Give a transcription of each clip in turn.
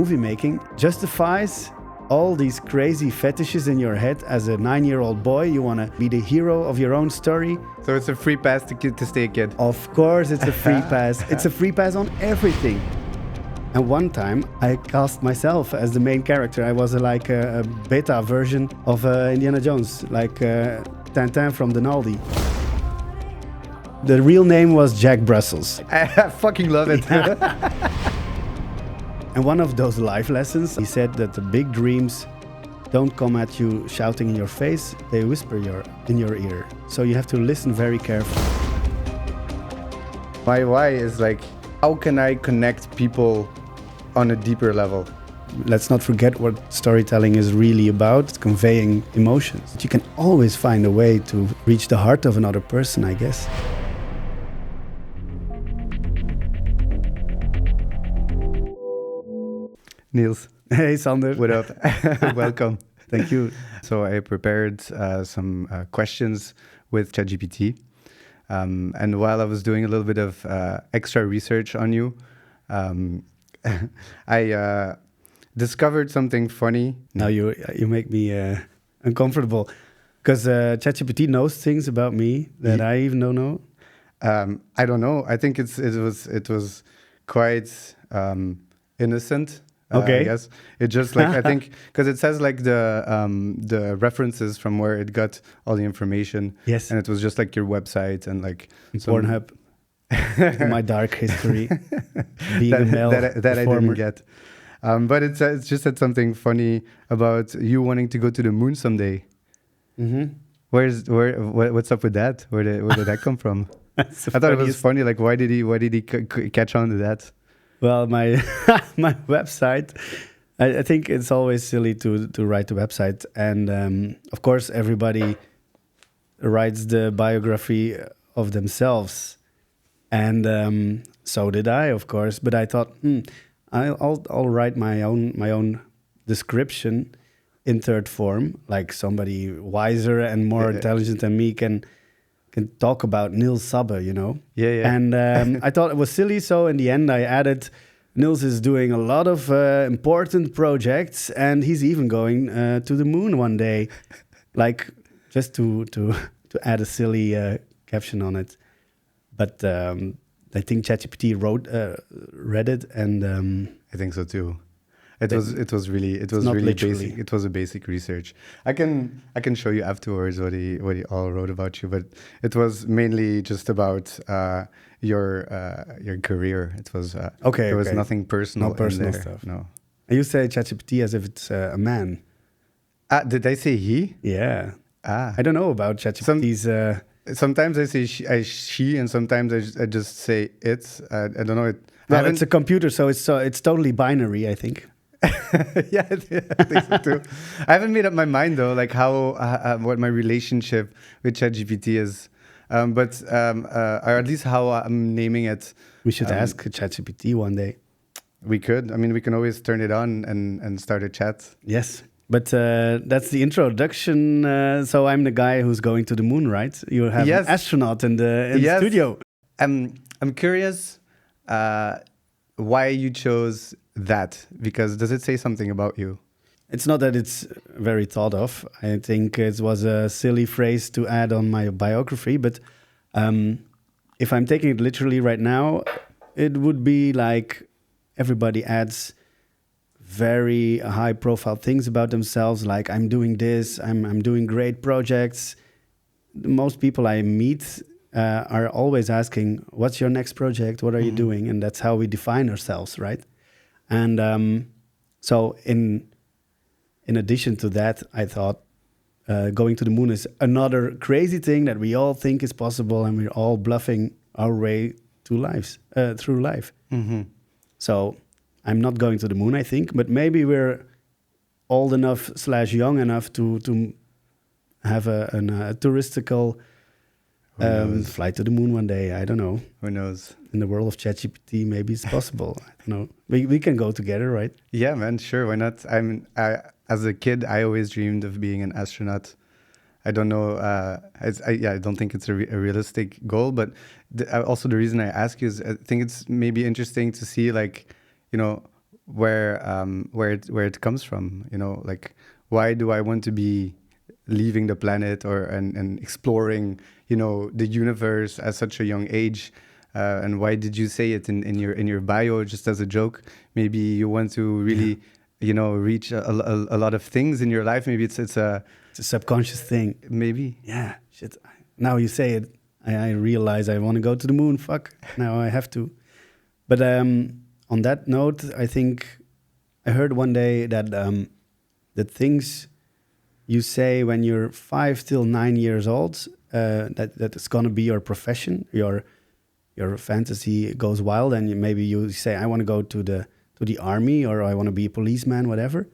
movie making justifies all these crazy fetishes in your head. As a 9-year-old boy, you want to be the hero of your own story. So it's a free pass to stay a kid. Of course, it's a free pass. It's a free pass on everything. And one time, I cast myself as the main character. I was like a beta version of Indiana Jones, like Tintin from Denaldi. The real name was Jack Brussels. I fucking love it. And one of those life lessons, he said that the big dreams don't come at you shouting in your face, they whisper in your ear. So you have to listen very carefully. My why is like, how can I connect people on a deeper level? Let's not forget what storytelling is really about. It's conveying emotions. You can always find a way to reach the heart of another person, I guess. Niels. Hey, Xander. What up? Welcome. Thank you. So I prepared some questions with ChatGPT. And while I was doing a little bit of extra research on you, I discovered something funny. Now you make me uncomfortable, because ChatGPT knows things about me that I even don't know. I don't know. I think it was quite innocent. Okay. I guess it just like I think because it says like the references from where it got all the information. Yes. And it was just like your website and like Pornhub. My dark history. Being a male that I performer. didn't get. But it just said something funny about you wanting to go to the moon someday. Mm-hmm. What's up with that? Where did that come from? I thought it was funny. Like why did he catch on to that? Well, my my website, I think it's always silly to write a website. And of course, everybody writes the biography of themselves. And so did I, of course. But I thought, I'll write my own description in third form. Like somebody wiser and more intelligent than me can talk about Niels Sabbe, you know? Yeah. And I thought it was silly, so in the end I added, Niels is doing a lot of important projects, and he's even going to the moon one day. Like, just to add a silly caption on it. But I think ChatGPT read it, and... I think so too. It was really literally basic. It was a basic research. I can show you afterwards what he all wrote about you, but it was mainly just about your career. It was there was nothing personal. No personal in there. stuff. No. And you say ChatGPT as if it's a man. Did I say he? Yeah. I don't know about ChatGPT's. Sometimes I say she, and sometimes I just say it. I don't know. Well, it's a computer, so it's totally binary, I think. Yeah, I think so too. I haven't made up my mind though, like how what my relationship with ChatGPT is, or at least how I'm naming it. We should ask ChatGPT one day. We could. I mean, we can always turn it on and start a chat. Yes, but that's the introduction. So I'm the guy who's going to the moon, right? You have an astronaut in the studio. I'm curious why you chose that, because does it say something about you? It's not that it's very thought of. I think it was a silly phrase to add on my biography, but if I'm taking it literally right now, it would be like everybody adds very high profile things about themselves, like I'm doing this, I'm doing great projects. Most people I meet are always asking, what's your next project? What are you doing? And that's how we define ourselves, right? And so in addition to that, I thought going to the moon is another crazy thing that we all think is possible, and we're all bluffing our way through life. Mm-hmm. So I'm not going to the moon, I think, but maybe we're old enough / young enough to have a touristical flight to the moon one day. I don't know. Who knows? In the world of ChatGPT, maybe it's possible. I don't know. We can go together, right? Yeah, man. Sure. Why not? As a kid, I always dreamed of being an astronaut. I don't know. I don't think it's a realistic goal. But also the reason I ask you is I think it's maybe interesting to see, like, you know, where it comes from. You know, like why do I want to be leaving the planet and exploring, you know, the universe at such a young age? And why did you say it in your bio just as a joke? Maybe you want to really, you know, reach a lot of things in your life. Maybe it's a subconscious thing. Maybe. Yeah. Shit. Now you say it, I realize I want to go to the moon. Fuck. Now I have to. But on that note, I think I heard one day that the things you say when you're 5 till 9 years old, that it's gonna be your profession, your fantasy goes wild, and maybe you say, I want to go to the army, or I want to be a policeman, whatever.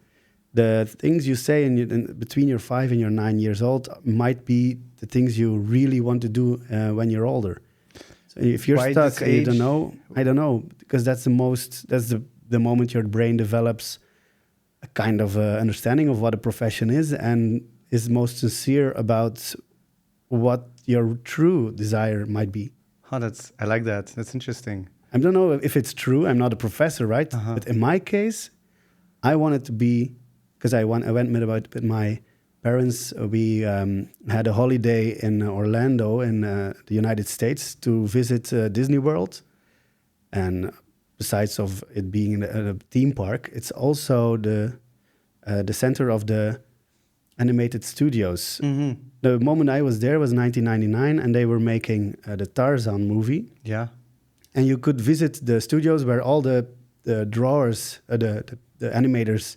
The things you say in between your 5 and your 9 years old might be the things you really want to do when you're older. So if you're stuck and you don't know, I don't know, because that's the moment your brain develops a kind of understanding of what a profession is and is most sincere about what your true desire might be. Oh, I like that. That's interesting. I don't know if it's true. I'm not a professor, right? But in my case, I wanted to be, because I went with my parents. We had a holiday in Orlando in the United States to visit Disney World. And besides of it being a theme park, it's also the center of the animated studios. Mm-hmm. The moment I was there was 1999, and they were making the Tarzan movie. Yeah. And you could visit the studios where all the drawers, the animators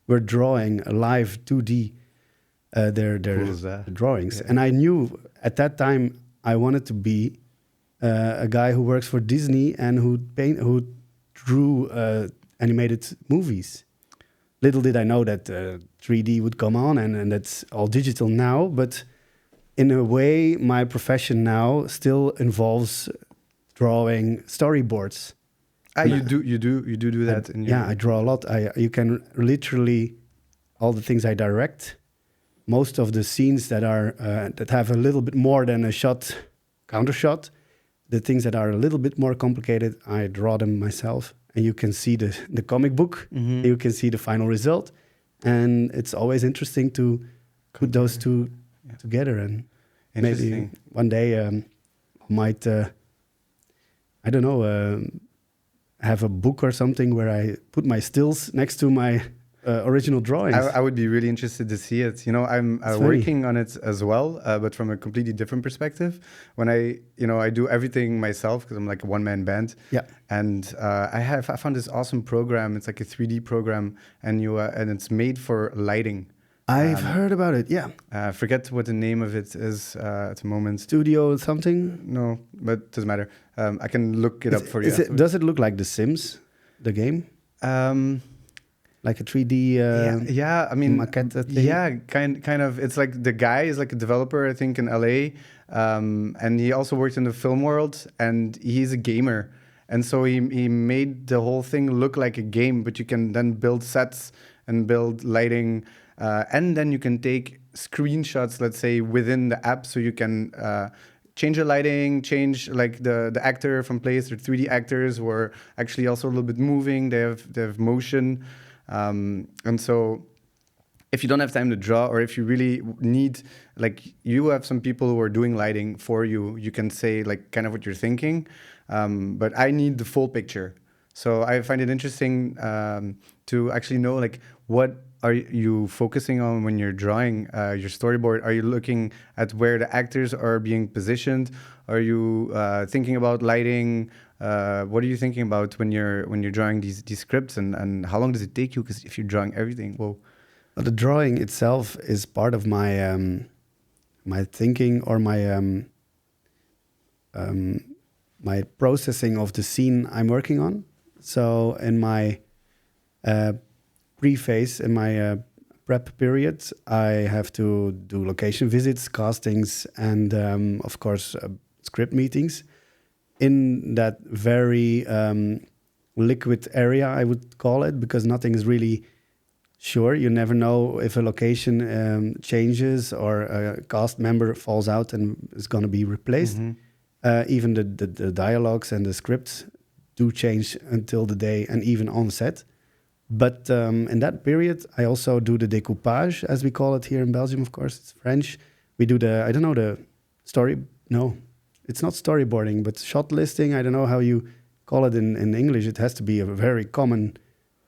were drawing live 2D their drawings. Yeah. And I knew at that time I wanted to be a guy who works for Disney and who drew animated movies. Little did I know that 3D would come on and that's all digital now. But in a way, my profession now still involves drawing storyboards. You do that. I draw a lot. You can literally, all the things I direct, most of the scenes that are that have a little bit more than a shot, counter shot, the things that are a little bit more complicated, I draw them myself. And you can see the comic book, you can see the final result. And it's always interesting to put those two together. And maybe one day I might, I don't know, have a book or something where I put my stills next to my original drawings. I would be really interested to see it. You know, I'm working on it as well, but from a completely different perspective. When I do everything myself because I'm like a one-man band. Yeah. And I found this awesome program. It's like a 3D program, and it's made for lighting. I've heard about it. Yeah. I forget what the name of it is at the moment. Studio something? No, but it doesn't matter. I can look it up for you. Does it look like The Sims, the game? Like a 3D I mean, maquette thing? Yeah, kind of. It's like the guy is like a developer, I think, in LA. And he also works in the film world, and he's a gamer. And so he made the whole thing look like a game, but you can then build sets and build lighting. And then you can take screenshots, let's say, within the app, so you can change the lighting, change like the actor from place. Or 3D actors who are actually also a little bit moving. They have motion. And so if you don't have time to draw, or if you really need, like, you have some people who are doing lighting for you, you can say like kind of what you're thinking. But I need the full picture. So I find it interesting to actually know, like, what are you focusing on when you're drawing your storyboard? Are you looking at where the actors are being positioned? Are you thinking about lighting? What are you thinking about when you're drawing these scripts, and how long does it take you? Because if you're drawing everything, whoa. Well, the drawing itself is part of my my thinking, or my my processing of the scene I'm working on. So in my pre-phase, in my prep period, I have to do location visits, castings, and of course script meetings. In that very liquid area, I would call it, because nothing is really sure. You never know if a location changes or a cast member falls out and is going to be replaced. Mm-hmm. Even the dialogues and the scripts do change until the day, and even on set. But in that period, I also do the découpage, as we call it here in Belgium, of course, it's French. We do the story, no, it's not storyboarding, but shot listing. I don't know how you call it in English. It has to be a very common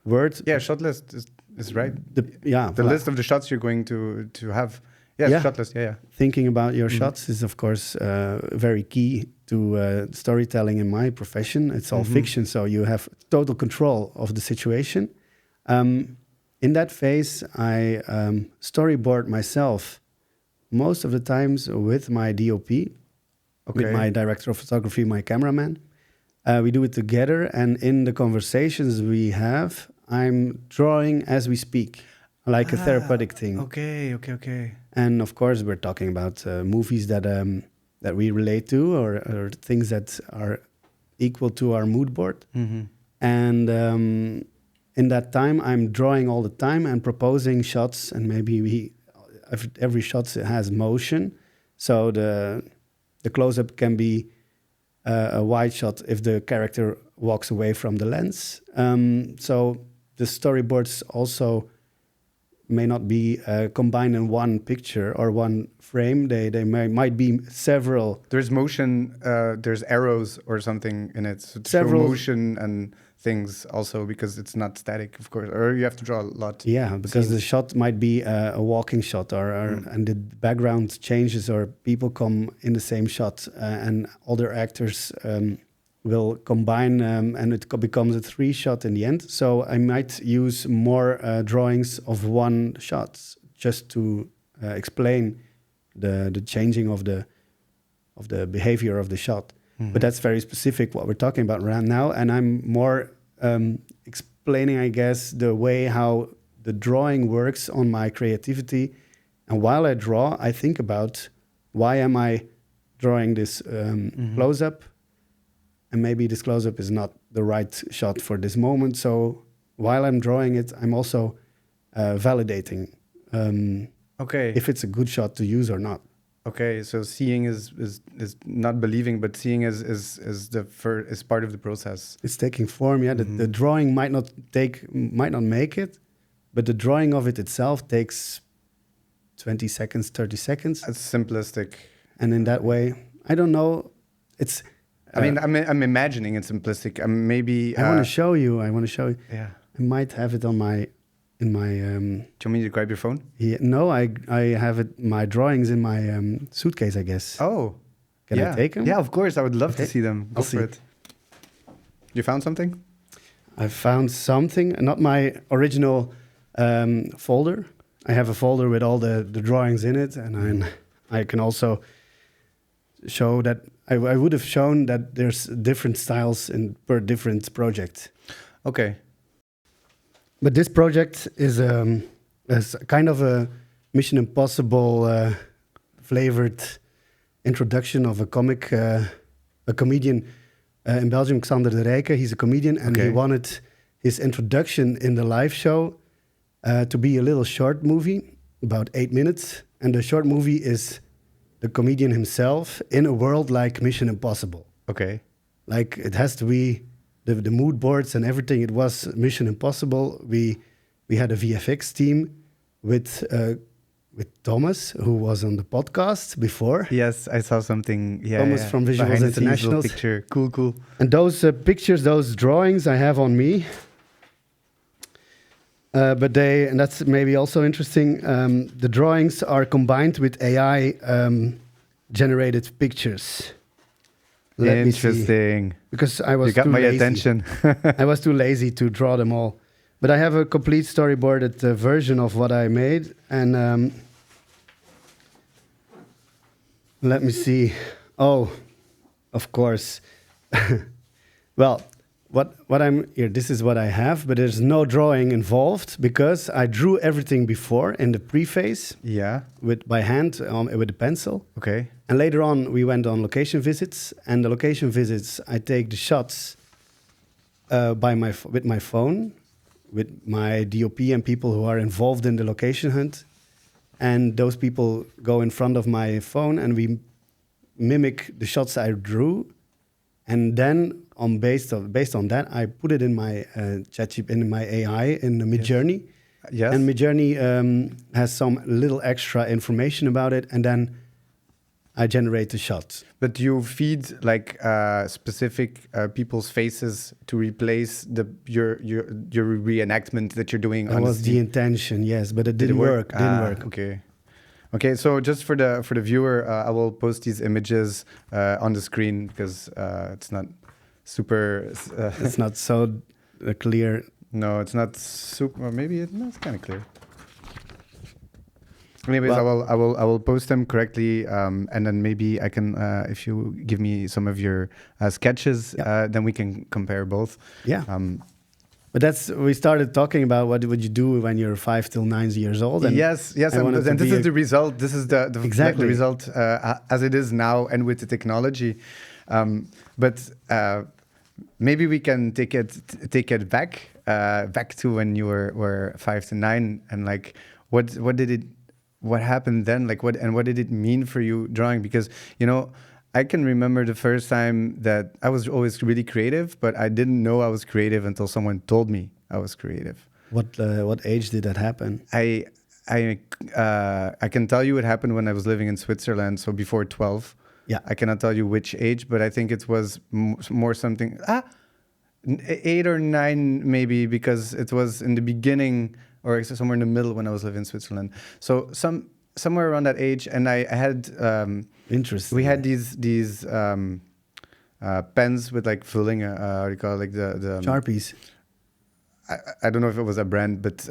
word. Yeah, shot list is right. The list of the shots you're going to have. Yeah, shot list, yeah. Thinking about your shots is, of course, very key to storytelling in my profession. It's all fiction, so you have total control of the situation. In that phase, I storyboard myself most of the times with my DOP, with my director of photography, my cameraman. We do it together, and in the conversations we have, I'm drawing as we speak, like a therapeutic thing. Okay. And of course, we're talking about movies that we relate to, or things that are equal to our mood board. And in that time, I'm drawing all the time and proposing shots, and maybe every shot has motion. So the close-up can be a wide shot if the character walks away from the lens. So the storyboards also may not be combined in one picture or one frame. They might be several. There's motion, there's arrows or something in it. So to Several show motion and things also, because it's not static, of course, or you have to draw a lot. Yeah, because the shot might be a walking shot, and the background changes, or people come in the same shot, and other actors will combine, and it becomes a 3-shot in the end. So I might use more drawings of one shot just to explain the changing of the behavior of the shot. But that's very specific what we're talking about right now, and I'm more explaining, I guess, the way how the drawing works on my creativity. And while I draw, I think about, why am I drawing this close-up? And maybe this close-up is not the right shot for this moment. So while I'm drawing it, I'm also validating if it's a good shot to use or not. Okay, so seeing is not believing, but seeing is part of the process. It's taking form. Yeah, the drawing might not make it, but the drawing of it itself takes 20 seconds, 30 seconds. It's simplistic, and in that way, I don't know. It's. I mean, I'm imagining it's simplistic. Maybe I want to show you. Yeah, I might have it on my. In my. Do you want me to grab your phone? Yeah, no, I have it. My drawings in my suitcase, I guess. Oh, can I take them? Yeah, of course. I would love to see them. Go for it. You found something? I found something. Not my original folder. I have a folder with all the drawings in it, and I can also show that I would have shown that there's different styles per different project. Okay. But this project is kind of a Mission Impossible flavored introduction of a comedian in Belgium, Xander De Rijke. He's a comedian, and he wanted his introduction in the live show to be a little short movie, about 8 minutes. And the short movie is the comedian himself in a world like Mission Impossible. Okay. Like, it has to be the mood boards and everything. It was Mission Impossible. We had a VFX team with Thomas, who was on the podcast before. Yes, I saw something. Yeah, Thomas from Visuals International. Picture. Cool. And those pictures, those drawings I have on me. But and that's maybe also interesting. The drawings are combined with AI generated pictures. Interesting. Because I was you got too my lazy. attention. I was too lazy to draw them all. But I have a complete storyboarded version of what I made. And let me see. Oh, of course. Well, what I'm here, this is what I have, but there's no drawing involved because I drew everything before in the preface. Yeah. By hand with a pencil. Okay. And later on, we went on location visits. And the location visits, I take the shots with my phone, with my DOP and people who are involved in the location hunt. And those people go in front of my phone, and we mimic the shots I drew And then based on that, I put it in my in my AI in the Midjourney. Yes. And Midjourney has some little extra information about it, and then I generate the shots. But you feed like specific people's faces to replace your reenactment that you're doing. That was the intention, yes, but it didn't work. Didn't work. Okay. So just for the viewer, I will post these images on the screen because it's not super. It's not so clear. No, it's not super. Or maybe it's kind of clear. Anyways, well, I will post them correctly, and then maybe I can, if you give me some of your sketches, then we can compare both. Yeah. But we started talking about what would you do when you're 5 till 9 years old. And yes, and this is the result. This is the exactly the result as it is now, and with the technology. But maybe we can take it back to when you were 5 to 9, and like what happened then? Like what did it mean for you drawing? Because I can remember the first time that I was always really creative, but I didn't know I was creative until someone told me I was creative. What age did that happen? I can tell you it happened when I was living in Switzerland, so before 12. Yeah. I cannot tell you which age, but I think it was more something 8 or 9 maybe, because it was in the beginning or somewhere in the middle when I was living in Switzerland. So somewhere around that age, and I had interesting. We had these pens with like vulling, what do you call it, like the Sharpies. I don't know if it was a brand, but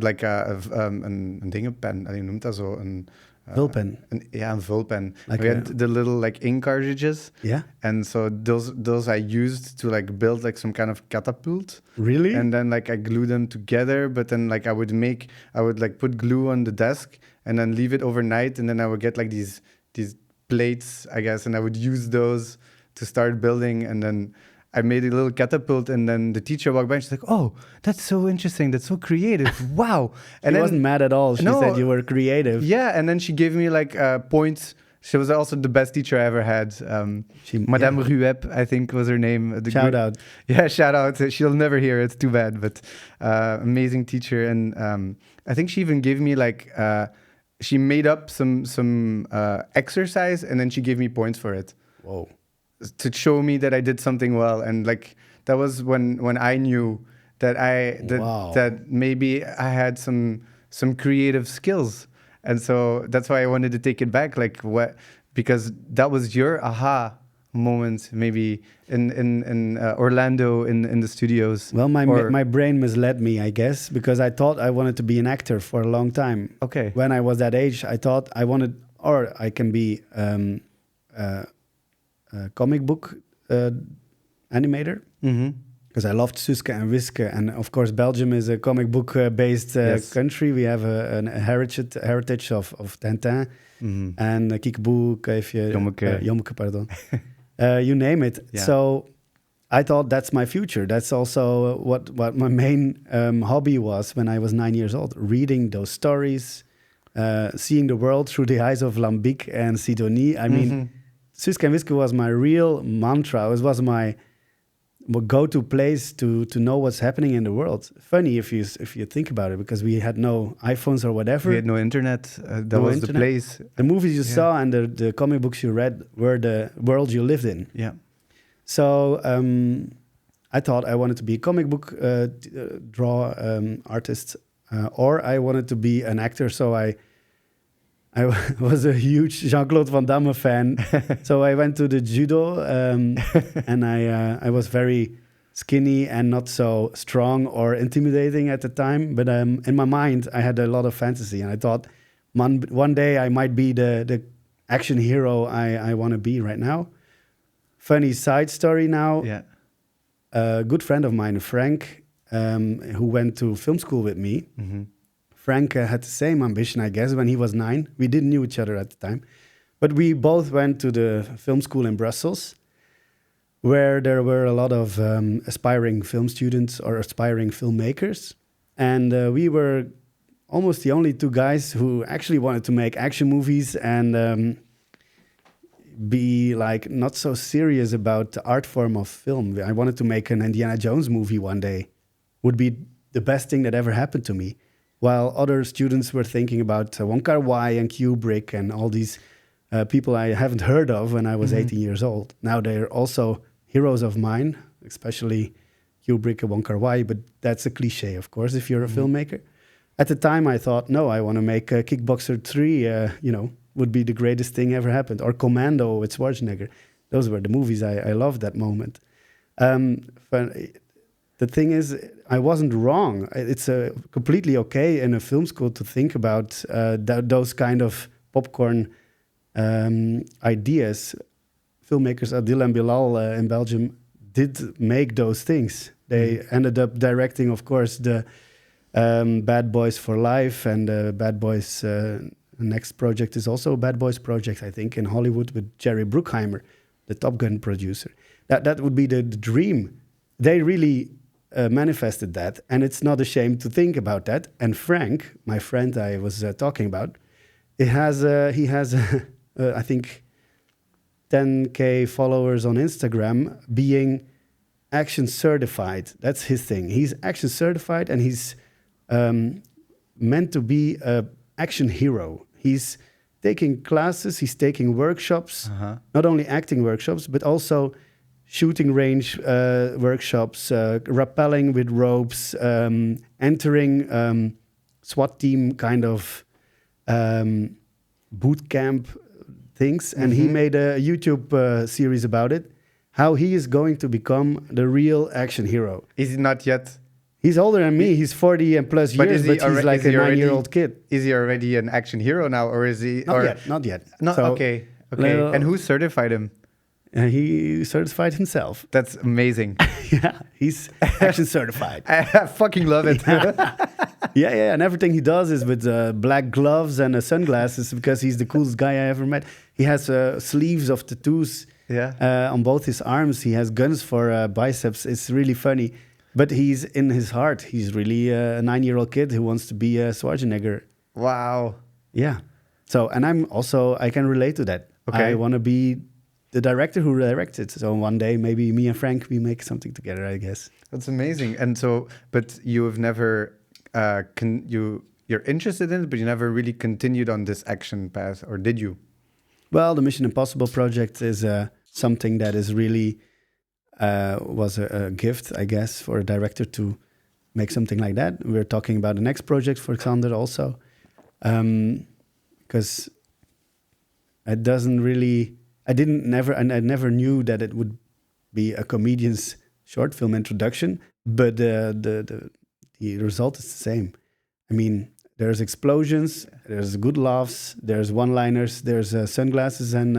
like een dingenpen. Je noemt dat zo een vulpen. Een vulpen. Like we had the little like ink cartridges. Yeah. And so those I used to like build like some kind of catapult. Really? And then like I glue them together, but then like I would like put glue on the desk and then leave it overnight, and then I would get like these plates, I guess, and I would use those to start building. And then I made a little catapult, and then the teacher walked by and she's like, "Oh, that's so interesting. That's so creative. Wow." And she wasn't mad at all. She said you were creative. Yeah, and then she gave me like points. She was also the best teacher I ever had. Madame Ruep, I think was her name. Shout out. Yeah, shout out. She'll never hear it. Too bad, but amazing teacher. And I think she even gave me like, she made up some exercise, and then she gave me points for it. Whoa. To show me that I did something well. And like, that was when I knew that that maybe I had some creative skills. And so that's why I wanted to take it back, because that was your aha moment, maybe in Orlando in the studios. Well, my brain misled me, I guess, because I thought I wanted to be an actor for a long time. Okay. When I was that age, I thought I can be a comic book animator. Mm-hmm. Because I loved Suske and Wiske, and of course Belgium is a comic book based country. We have a heritage of Tintin and Kiekeboe, Jommeke, pardon. You name it. Yeah. So I thought that's my future. That's also what my main hobby was when I was 9 years old. Reading those stories, seeing the world through the eyes of Lambic and Sidonie. I mean, Suske and Wiske was my real mantra. It was my go-to place to know what's happening in the world. Funny if you think about it, because we had no iPhones or whatever. We had no internet. That was the place. The movies you saw and the comic books you read were the world you lived in. Yeah. So I thought I wanted to be a comic book artist, or I wanted to be an actor. So I was a huge Jean-Claude Van Damme fan. So I went to the judo, and I was very skinny and not so strong or intimidating at the time. But in my mind, I had a lot of fantasy, and I thought one day I might be the action hero I want to be right now. Funny side story now. Yeah. A good friend of mine, Frank, who went to film school with me. Mm-hmm. Frank had the same ambition, I guess, when he was 9. We didn't know each other at the time. But we both went to the film school in Brussels, where there were a lot of aspiring film students or aspiring filmmakers. And we were almost the only two guys who actually wanted to make action movies. And be like not so serious about the art form of film. I wanted to make an Indiana Jones movie one day. Would be the best thing that ever happened to me. While other students were thinking about Wong Kar-wai and Kubrick and all these people I haven't heard of when I was 18 years old. Now they're also heroes of mine, especially Kubrick and Wong Kar-wai, but that's a cliche, of course, if you're a filmmaker. At the time, I thought, no, I want to make Kickboxer 3, would be the greatest thing ever happened. Or Commando with Schwarzenegger. Those were the movies I loved that moment. But the thing is, I wasn't wrong. It's completely okay in a film school to think about those kind of popcorn ideas. Filmmakers Adil and Bilal in Belgium did make those things. They ended up directing, of course, the Bad Boys for Life, and Bad Boys. Next project is also a Bad Boys project, I think, in Hollywood with Jerry Bruckheimer, the Top Gun producer. That would be the dream. They really manifested that, and it's not a shame to think about that. And Frank, my friend I was talking about, he has I think 10K followers on Instagram, being action certified. That's his thing. He's action certified, and he's meant to be an action hero. He's taking classes, he's taking workshops, not only acting workshops, but also shooting range workshops, rappelling with ropes, entering SWAT team kind of boot camp things. And he made a YouTube series about it, how he is going to become the real action hero. Is he not yet? He's older than me. He's 40 and plus years, but he's like a 9-year-old kid. Is he already an action hero now, or is he? Not yet. Okay. And who certified him? He certified himself. That's amazing. Yeah, he's action certified. I fucking love it. Yeah. And everything he does is with black gloves and sunglasses, because he's the coolest guy I ever met. He has sleeves of tattoos on both his arms. He has guns for biceps. It's really funny. But he's in his heart, he's really a 9-year-old kid who wants to be a Schwarzenegger. Wow. Yeah. So, and I can relate to that. Okay. I want to be the director who directed. So one day, maybe me and Frank, we make something together, I guess. That's amazing. And so, but you have never, you're interested in it, but you never really continued on this action path, or did you? Well, the Mission Impossible project is something that is really... was a gift, I guess, for a director to make something like that. We're talking about the next project for Xander also, because it doesn't really. I never knew that it would be a comedian's short film introduction, but the result is the same. I mean, there's explosions, there's good laughs, there's one-liners, there's sunglasses and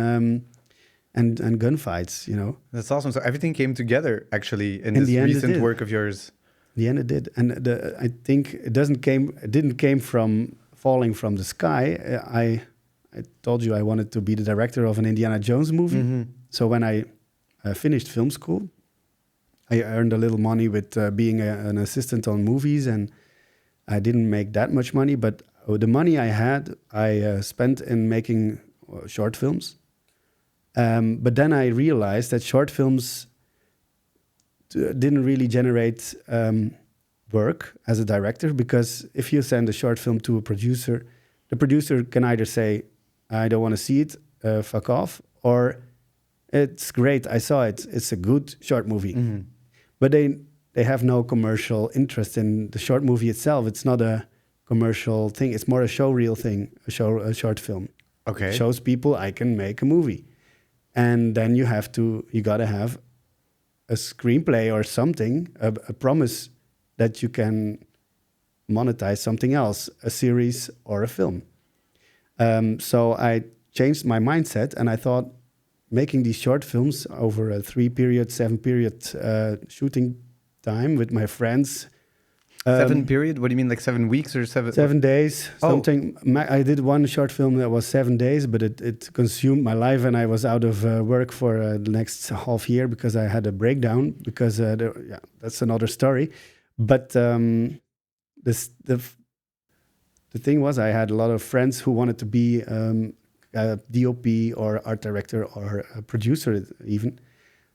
gunfights, That's awesome. So everything came together actually in this recent work of yours. In the end, it did, and I think it didn't came from falling from the sky. I told you I wanted to be the director of an Indiana Jones movie. So when I finished film school, I earned a little money with being an assistant on movies, and I didn't make that much money, but the money I had, I spent in making short films. But then I realized that short films didn't really generate work as a director, because if you send a short film to a producer, the producer can either say, I don't want to see it, fuck off, or it's great, I saw it, it's a good short movie. But they have no commercial interest in the short movie itself. It's not a commercial thing, it's more a showreel thing, a short film. Okay. It shows people I can make a movie. And then you gotta have a screenplay or something, a promise that you can monetize something else, a series or a film. So I changed my mindset, and I thought making these short films over a 7-period shooting time with my friends. 7 period? What do you mean, like 7 weeks or 7? 7 days, something. I did one short film that was 7 days, but it consumed my life, and I was out of work for the next half year because I had a breakdown, because that's another story. But the thing was, I had a lot of friends who wanted to be DOP or art director or a producer even.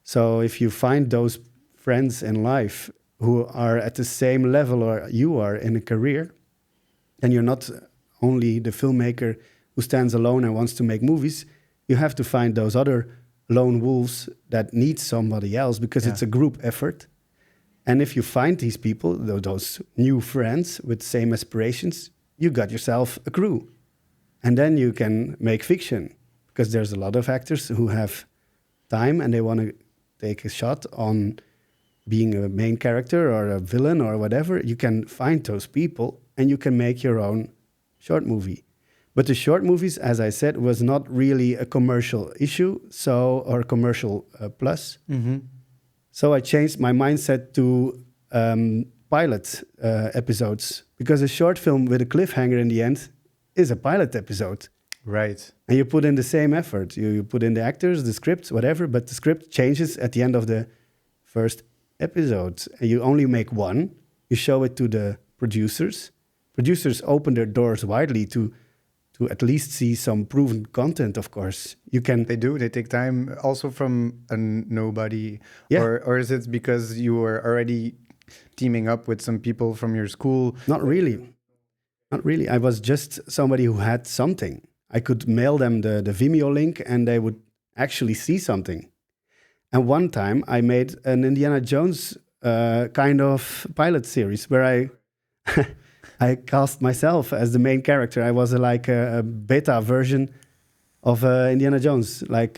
So if you find those friends in life who are at the same level or you are in a career, then you're not only the filmmaker who stands alone and wants to make movies. You have to find those other lone wolves that need somebody else because it's a group effort. And if you find these people, those new friends with same aspirations, you got yourself a crew. And then you can make fiction because there's a lot of actors who have time and they want to take a shot on being a main character or a villain or whatever. You can find those people and you can make your own short movie. But the short movies, as I said, was not really a commercial issue, or commercial plus. Mm-hmm. So I changed my mindset to pilot episodes, because a short film with a cliffhanger in the end is a pilot episode. Right. And you put in the same effort. You put in the actors, the script, whatever, but the script changes at the end of the first episode. And you only make one. You show it to the producers. Producers open their doors widely to at least see some proven content, of course. They do. They take time also from a nobody. Yeah. Or is it because you were already teaming up with some people from your school? Not really. Not really. I was just somebody who had something. I could mail them the Vimeo link and they would actually see something. And one time I made an Indiana Jones kind of pilot series where I I cast myself as the main character. I was like a beta version of Indiana Jones, like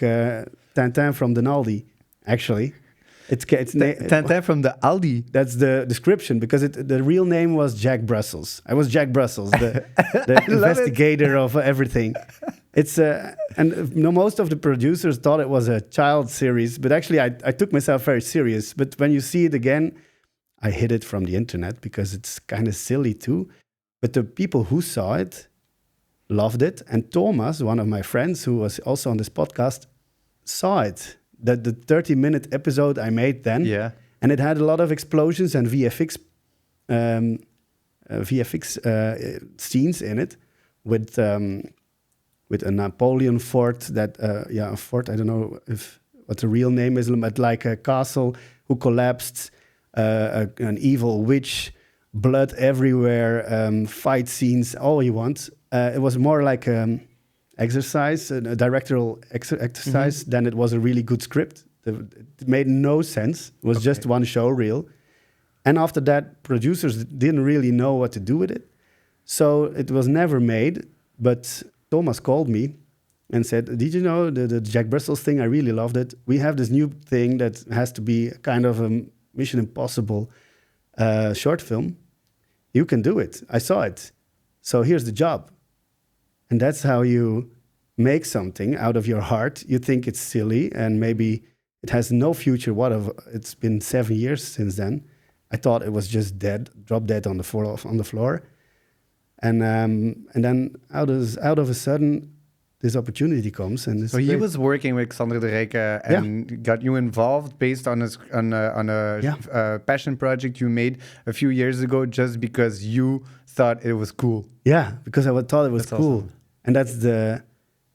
Tintin from Denaldi, actually. It's Tintin from the Aldi. That's the description, because the real name was Jack Brussels. I was Jack Brussels, the investigator of everything. It's most of the producers thought it was a child series, but actually I took myself very serious. But when you see it again, I hid it from the internet because it's kind of silly too. But the people who saw it loved it, and Thomas, one of my friends who was also on this podcast, saw it. The 30-minute episode I made then, and it had a lot of explosions and VFX scenes in it, with a Napoleon fort a fort. I don't know what the real name is, but like a castle who collapsed, an evil witch, blood everywhere, fight scenes, all you want. It was more like exercise, a directorial exercise, than it was a really good script. It made no sense. It was just one show reel. And after that, producers didn't really know what to do with it. So it was never made. But Thomas called me and said, did you know the Jack Brussels thing? I really loved it. We have this new thing that has to be kind of a Mission Impossible short film. You can do it. I saw it. So here's the job. And that's how you make something out of your heart. You think it's silly and maybe it has no future. It's been 7 years since then. I thought it was just dead, drop dead on the floor. And then out of a sudden, this opportunity comes. And so he was working with Xander De Rijke and got you involved based on a passion project you made a few years ago, just because you thought it was cool. Yeah, because I thought it was cool. Awesome. And that's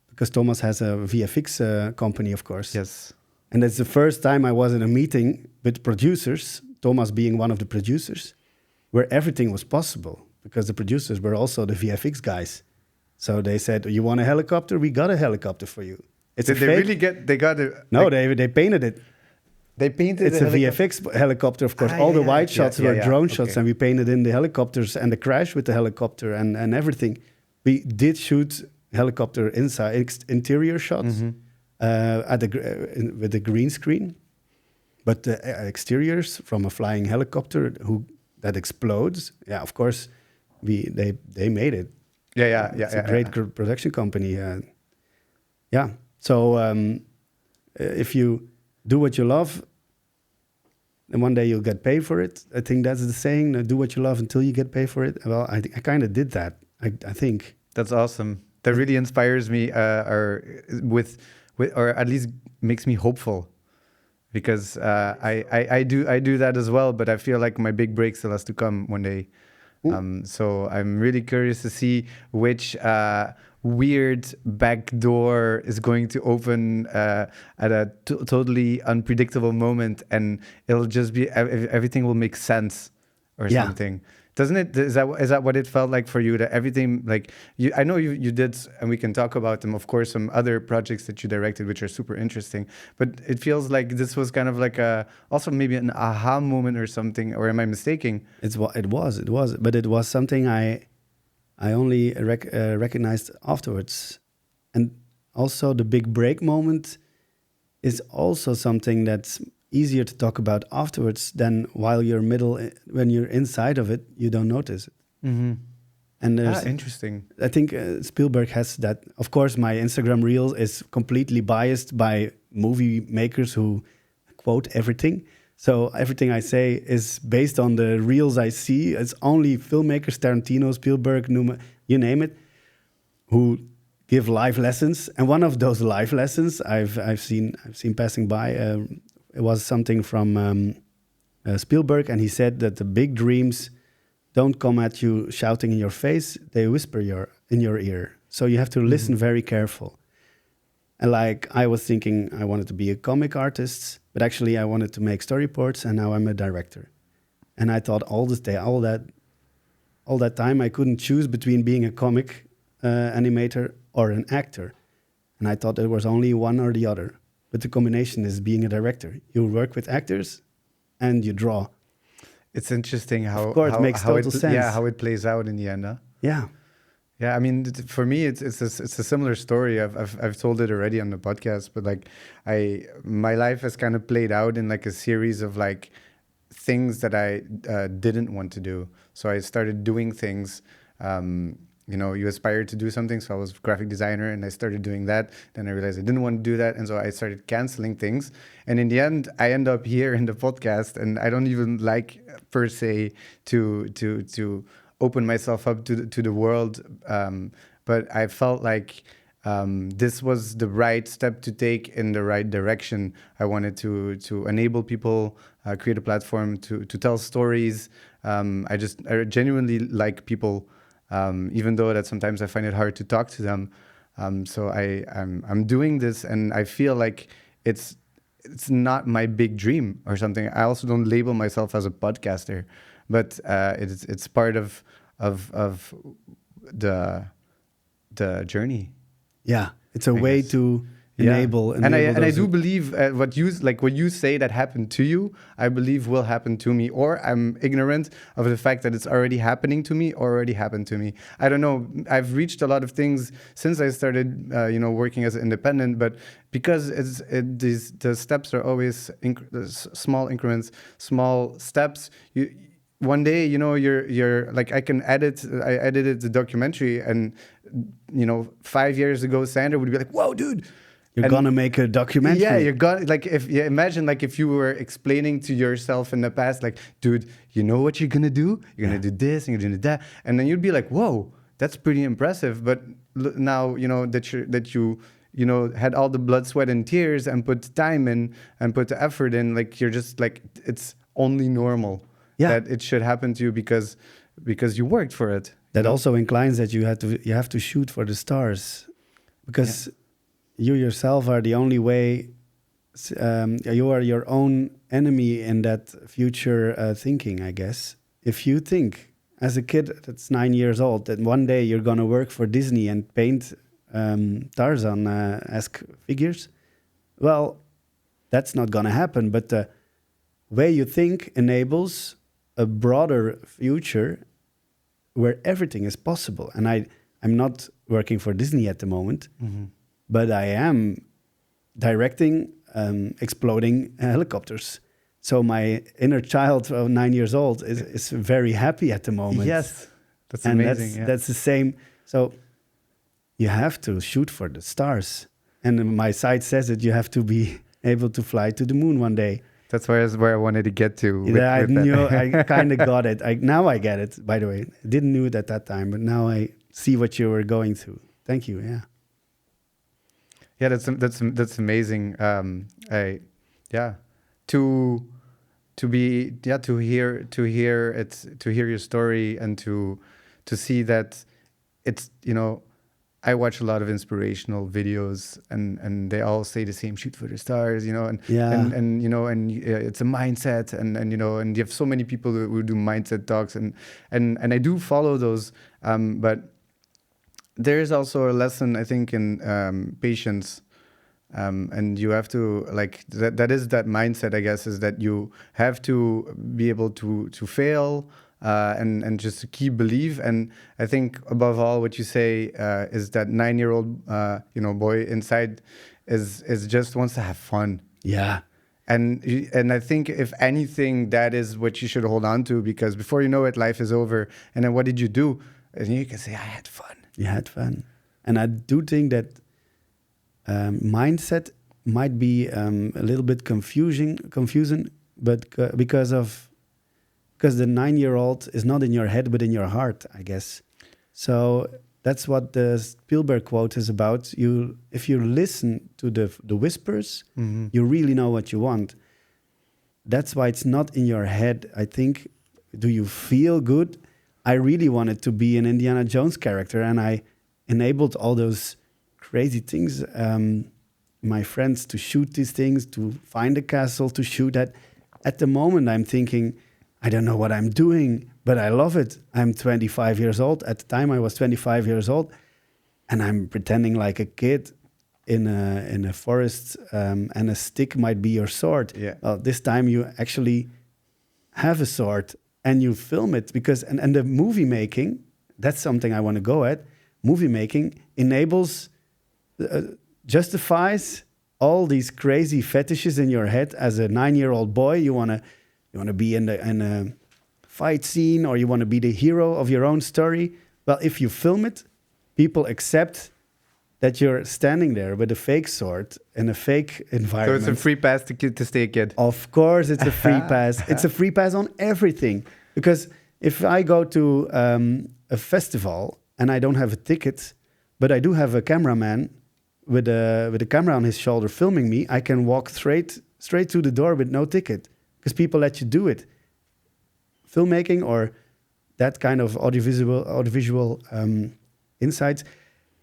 because Thomas has a VFX company, of course. Yes. And that's the first time I was in a meeting with producers, Thomas being one of the producers, where everything was possible, because the producers were also the VFX guys. So they said, you want a helicopter? We got a helicopter for you. Did they really they got it? No, they painted it. They painted it's a VFX helicopter, of course. All the wide shots were drone shots, and we painted in the helicopters and the crash with the helicopter and everything. We did shoot helicopter interior shots with the green screen, but the exteriors from a flying helicopter that explodes. Yeah, of course, they made it. It's a great production company. So if you do what you love, and one day you'll get paid for it. I think that's the saying, do what you love until you get paid for it. Well, I kind of did that, I think. That's awesome. That really inspires me, or at least makes me hopeful, because I do that as well, but I feel like my big break still has to come one day. So I'm really curious to see which weird back door is going to open at a totally unpredictable moment, and it'll just be everything will make sense or something. Doesn't it? Is that what it felt like for you? That everything, like you, I know you did, and we can talk about them. Of course, some other projects that you directed, which are super interesting. But it feels like this was kind of like also maybe an aha moment or something. Or am I mistaken? It was, but it was something I only recognized afterwards, and also the big break moment is also something that's easier to talk about afterwards than while you're when you're inside of it, you don't notice it. Mm-hmm. And there's interesting. I think Spielberg has that. Of course, my Instagram reel is completely biased by movie makers who quote everything. So everything I say is based on the reels I see. It's only filmmakers, Tarantino, Spielberg, you name it, who give life lessons. And one of those life lessons I've seen passing by. It was something from Spielberg, and he said that the big dreams don't come at you shouting in your face; they whisper in your ear. So you have to listen very careful. And like I was thinking, I wanted to be a comic artist, but actually I wanted to make storyboards, and now I'm a director. And I thought all that time I couldn't choose between being a comic animator or an actor, and I thought there was only one or the other. But the combination is being a director. You work with actors and you draw. It's interesting how, of course, it makes total sense. Yeah, how it plays out in the end. Huh? Yeah. Yeah, I mean, for me, it's a similar story. I've told it already on the podcast, but like my life has kind of played out in like a series of like things that I didn't want to do. So I started doing things. You aspire to do something. So I was a graphic designer and I started doing that. Then I realized I didn't want to do that. And so I started canceling things. And in the end, I end up here in the podcast, and I don't even like per se to open myself up to the world. But I felt like this was the right step to take in the right direction. I wanted to enable people, create a platform to tell stories. I genuinely like people. Even though that sometimes I find it hard to talk to them. So I'm doing this, and I feel like it's not my big dream or something. I also don't label myself as a podcaster, but it's part of the journey. Yeah, it's a way to enable. And I do believe what you say that happened to you, I believe will happen to me, or I'm ignorant of the fact that it's already happening to me or already happened to me. I don't know. I've reached a lot of things since I started, working as an independent, but because the steps are always small increments, small steps. One day, you're like, I edited the documentary, and 5 years ago, Xander would be like, "Whoa, dude. You're gonna make a documentary." Yeah, you're gonna imagine if you were explaining to yourself in the past, like, dude, you know what you're gonna do? You're gonna do this and you're gonna do that, and then you'd be like, whoa, that's pretty impressive. But now that you had all the blood, sweat, and tears, and put time in and put the effort in, like, you're just like, it's only normal that it should happen to you because you worked for it. That also inclines that you have to shoot for the stars, because you yourself are the only way. You are your own enemy in that future thinking, I guess. If you think as a kid that's 9 years old that one day you're gonna work for Disney and paint Tarzan-esque figures, well, that's not gonna happen. But the way you think enables a broader future where everything is possible. And I'm not working for Disney at the moment. Mm-hmm. But I am directing exploding helicopters. So my inner child of 9 years old is very happy at the moment. Yes, that's amazing. That's the same. So you have to shoot for the stars. And my site says that you have to be able to fly to the moon one day. That's where I wanted to get to. I kind of got it. Now I get it, by the way. I didn't know it at that time, but now I see what you were going through. Thank you, Yeah, that's amazing. To hear your story, and to see that it's, I watch a lot of inspirational videos, and they all say the same: shoot for the stars, and it's a mindset, and and you have so many people who do mindset talks, and I do follow those, but there is also a lesson, I think, in patience, and you have to, like, that is that mindset, I guess, is that you have to be able to fail. And just to keep believe. And I think above all, what you say is that 9-year-old boy inside is just wants to have fun. Yeah. And I think if anything, that is what you should hold on to, because before you know it, life is over. And then what did you do? And you can say, I had fun. You had fun. And I do think that mindset might be a little bit confusing, but because the 9-year-old is not in your head, but in your heart, I guess. So that's what the Spielberg quote is about. If you listen to the whispers, you really know what you want. That's why it's not in your head. I think, do you feel good? I really wanted to be an Indiana Jones character, and I enabled all those crazy things, my friends, to shoot these things, to find a castle, to shoot at. At the moment, I'm thinking, I don't know what I'm doing, but I love it. I'm 25 years old. At the time, I was 25 years old, and I'm pretending like a kid in a forest, and a stick might be your sword. Yeah. Well, this time you actually have a sword and you film it, because and the movie making, that's something I want to go at. Movie making enables, justifies all these crazy fetishes in your head. As a 9-year-old boy, you want to be in a fight scene, or you want to be the hero of your own story. Well, if you film it, people accept that you're standing there with a fake sword in a fake environment. So it's a free pass to stay a kid. Of course, it's a free pass. It's a free pass on everything. Because if I go to a festival and I don't have a ticket, but I do have a cameraman with a camera on his shoulder filming me, I can walk straight to the door with no ticket, because people let you do it. Filmmaking, or that kind of audiovisual insights,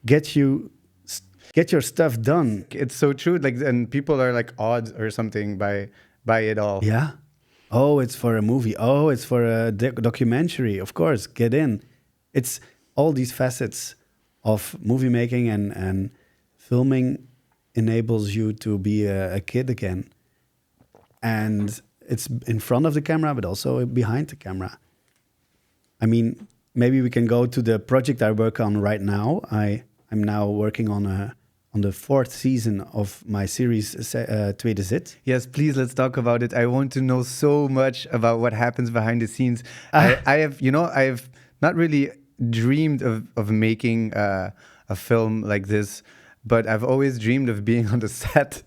get your stuff done. It's so true. Like, and people are like awed or something by it all. Yeah. Oh, it's for a movie. Oh, it's for a documentary. Of course, get in. It's all these facets of movie making and filming enables you to be a kid again. And it's in front of the camera, but also behind the camera. I mean, maybe we can go to the project I work on right now. I'm now working on the 4th season of my series, Tweede Zit. Yes, please, let's talk about it. I want to know so much about what happens behind the scenes. I've not really dreamed of making a film like this, but I've always dreamed of being on the set.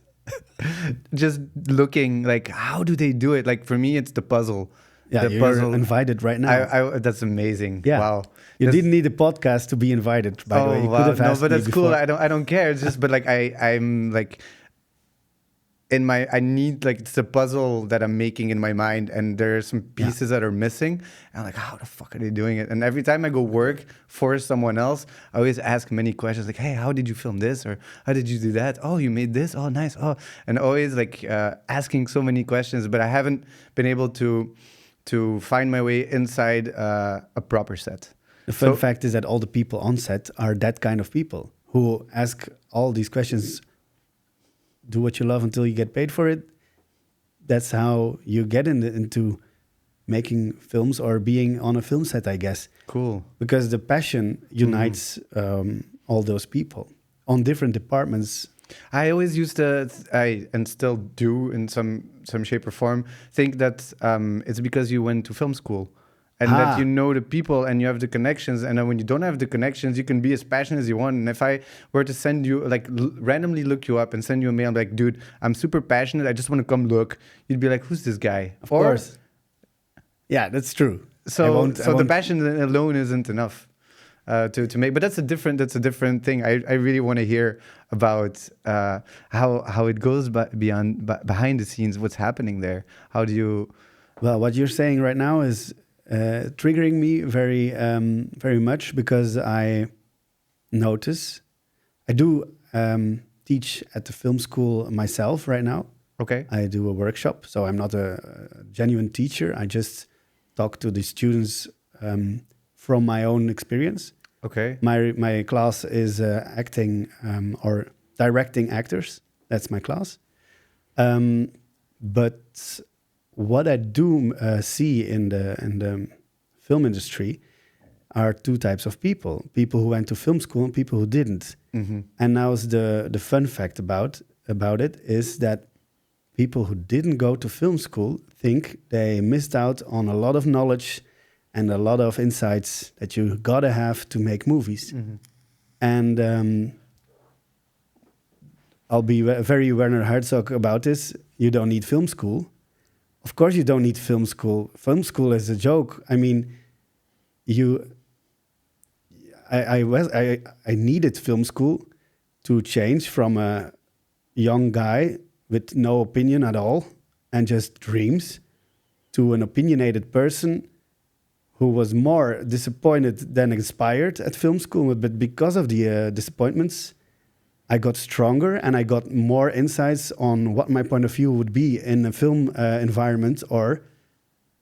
Just looking, like, how do they do it? Like, for me, it's the puzzle. Yeah, you're invited right now. That's amazing. Yeah. Wow. You didn't need a podcast to be invited, by the way. You could have asked but me that's before. cool. I don't care. It's just, but like, I'm like, I need, like, it's a puzzle that I'm making in my mind, and there are some pieces that are missing. And I'm like, how the fuck are they doing it? And every time I go work for someone else, I always ask many questions, like, hey, how did you film this? Or how did you do that? Oh, you made this? Oh, nice. Oh, and always like asking so many questions, but I haven't been able to find my way inside a proper set. The fun fact is that all the people on set are that kind of people who ask all these questions. Do what you love until you get paid for it. That's how you get into making films or being on a film set, I guess. Cool. Because the passion unites all those people on different departments. I always used to, and still do in some shape or form, think that it's because you went to film school. And that you know the people and you have the connections. And then when you don't have the connections, you can be as passionate as you want. And if I were to send you, like, randomly look you up and send you a mail, I'm like, dude, I'm super passionate. I just want to come look. You'd be like, who's this guy? Of course. Yeah, that's true. So the passion alone isn't enough to make. But that's a different thing. I really want to hear about how it goes behind the scenes. What's happening there? How do you Well, what you're saying right now is triggering me very much because I notice I do teach at the film school myself right now. Okay. I do a workshop, so I'm not a genuine teacher. I just talk to the students from my own experience. Okay. My class is acting or directing actors. That's my class. But what I do see in the film industry are two types of people: people who went to film school and people who didn't. Mm-hmm. And now is the fun fact about it is that people who didn't go to film school think they missed out on a lot of knowledge and a lot of insights that you gotta have to make movies. Mm-hmm. And I'll be very Werner Herzog about this. You don't need film school. Of course you don't need film school. Film school is a joke. I mean, I needed film school to change from a young guy with no opinion at all and just dreams to an opinionated person who was more disappointed than inspired at film school. But because of the disappointments, I got stronger and I got more insights on what my point of view would be in a film environment or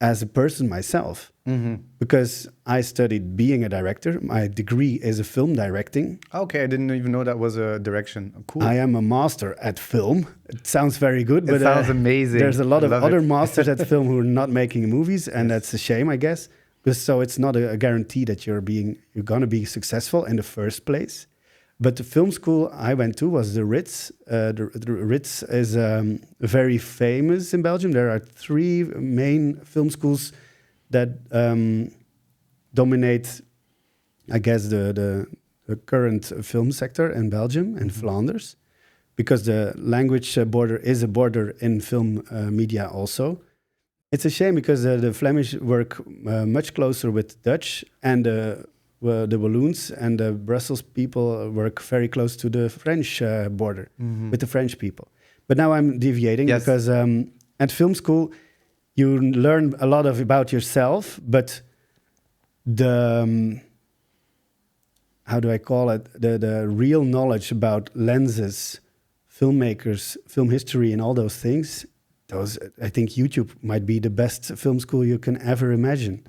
as a person myself. Mm-hmm. Because I studied being a director. My degree is a film directing. Okay, I didn't even know that was a direction. Cool. I am a master at film. It sounds very good, but it sounds amazing. There's a lot of other it. masters at film who are not making movies, and that's a shame, I guess. So it's not a guarantee that you're gonna be successful in the first place. But the film school I went to was the Ritz. The Ritz is very famous in Belgium. There are 3 main film schools that dominate, I guess, the current film sector in Belgium and Flanders, because the language border is a border in film media also. It's a shame because the Flemish work much closer with Dutch, and the Walloons and the Brussels people work very close to the French border with the French people. But now I'm deviating because at film school, you learn a lot about yourself, but the how do I call it? The real knowledge about lenses, filmmakers, film history, and all those things. I think YouTube might be the best film school you can ever imagine.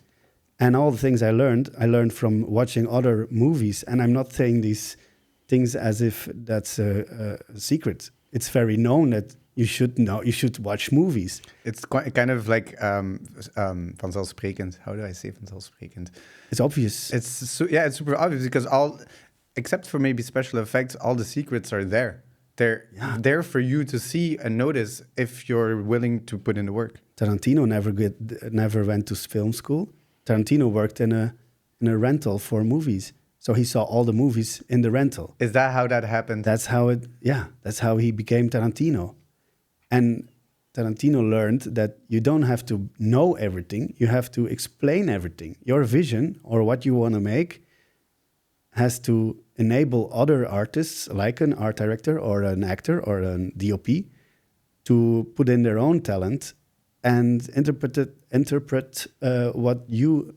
And all the things I learned from watching other movies. And I'm not saying these things as if that's a secret. It's very known that you should watch movies. It's kind of like vanzelfsprekend. How do I say vanzelfsprekend? It's obvious. It's super obvious because except for maybe special effects, all the secrets are there. They're there for you to see and notice if you're willing to put in the work. Tarantino never went to film school. Tarantino worked in a rental for movies. So he saw all the movies in the rental. Is that how that happened? That's how he became Tarantino. And Tarantino learned that you don't have to know everything. You have to explain everything. Your vision or what you want to make has to enable other artists, like an art director or an actor or a DOP, to put in their own talent and interpret what you